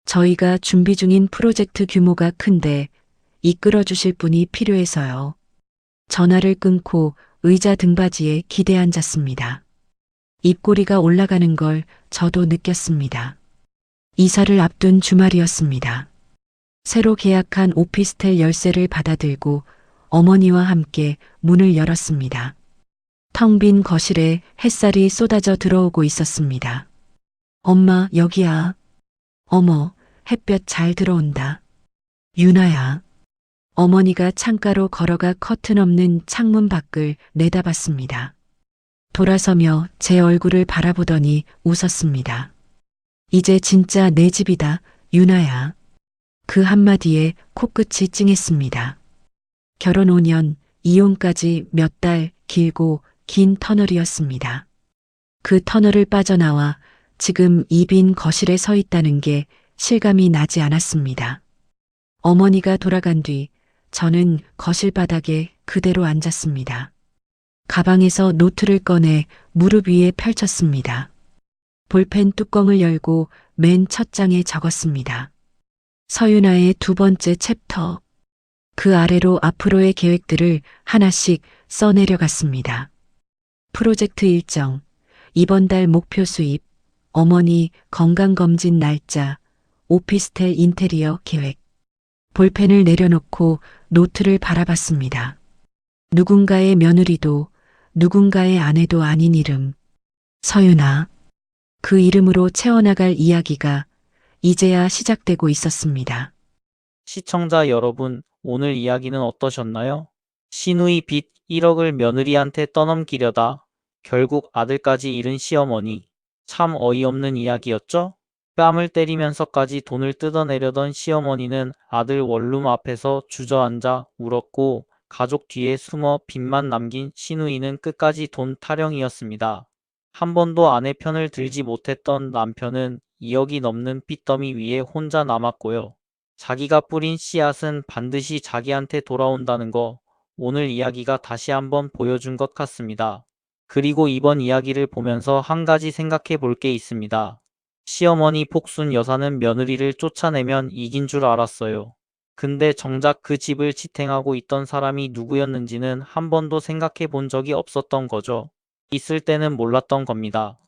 저희가 준비 중인 프로젝트 규모가 큰데 이끌어 주실 분이 필요해서요. 전화를 끊고 의자 등받이에 기대 앉았습니다. 입꼬리가 올라가는 걸 저도 느꼈습니다. 이사를 앞둔 주말이었습니다. 새로 계약한 오피스텔 열쇠를 받아들고 어머니와 함께 문을 열었습니다. 텅 빈 거실에 햇살이 쏟아져 들어오고 있었습니다. 엄마, 여기야. 어머, 햇볕 잘 들어온다. 유나야. 어머니가 창가로 걸어가 커튼 없는 창문 밖을 내다봤습니다. 돌아서며 제 얼굴을 바라보더니 웃었습니다. 이제 진짜 내 집이다, 유나야. 그 한마디에 코끝이 찡했습니다. 결혼 5년, 이혼까지 몇 달 길고 긴 터널이었습니다. 그 터널을 빠져나와 지금 이 빈 거실에 서 있다는 게 실감이 나지 않았습니다. 어머니가 돌아간 뒤 저는 거실 바닥에 그대로 앉았습니다. 가방에서 노트를 꺼내 무릎 위에 펼쳤습니다. 볼펜 뚜껑을 열고 맨 첫 장에 적었습니다. 서윤아의 두 번째 챕터. 그 아래로 앞으로의 계획들을 하나씩 써내려갔습니다. 프로젝트 일정, 이번 달 목표 수입, 어머니 건강검진 날짜, 오피스텔 인테리어 계획. 볼펜을 내려놓고 노트를 바라봤습니다. 누군가의 며느리도 누군가의 아내도 아닌 이름. 서윤아. 그 이름으로 채워나갈 이야기가 이제야 시작되고 있었습니다. 시청자 여러분, 오늘 이야기는 어떠셨나요? 시누이 빚 1억을 며느리한테 떠넘기려다 결국 아들까지 잃은 시어머니. 참 어이없는 이야기였죠? 뺨을 때리면서까지 돈을 뜯어내려던 시어머니는 아들 원룸 앞에서 주저앉아 울었고, 가족 뒤에 숨어 빚만 남긴 시누이는 끝까지 돈 타령이었습니다. 한 번도 아내 편을 들지 못했던 남편은 2억이 넘는 빚더미 위에 혼자 남았고요. 자기가 뿌린 씨앗은 반드시 자기한테 돌아온다는 거, 오늘 이야기가 다시 한번 보여준 것 같습니다. 그리고 이번 이야기를 보면서 한 가지 생각해 볼 게 있습니다. 시어머니 복순 여사는 며느리를 쫓아내면 이긴 줄 알았어요. 근데 정작 그 집을 지탱하고 있던 사람이 누구였는지는 한 번도 생각해 본 적이 없었던 거죠. 있을 때는 몰랐던 겁니다.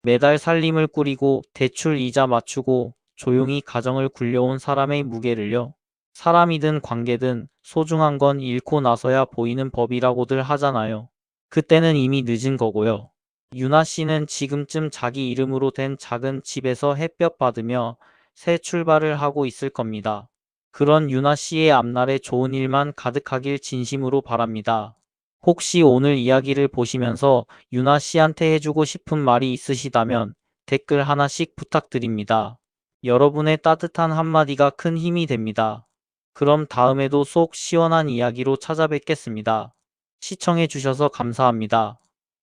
매달 살림을 꾸리고 대출 이자 맞추고 조용히 가정을 굴려온 사람의 무게를요. 사람이든 관계든 소중한 건 잃고 나서야 보이는 법이라고들 하잖아요. 그때는 이미 늦은 거고요. 유나 씨는 지금쯤 자기 이름으로 된 작은 집에서 햇볕 받으며 새 출발을 하고 있을 겁니다. 그런 유나 씨의 앞날에 좋은 일만 가득하길 진심으로 바랍니다. 혹시 오늘 이야기를 보시면서 유나 씨한테 해주고 싶은 말이 있으시다면 댓글 하나씩 부탁드립니다. 여러분의 따뜻한 한마디가 큰 힘이 됩니다. 그럼 다음에도 속 시원한 이야기로 찾아뵙겠습니다. 시청해 주셔서 감사합니다.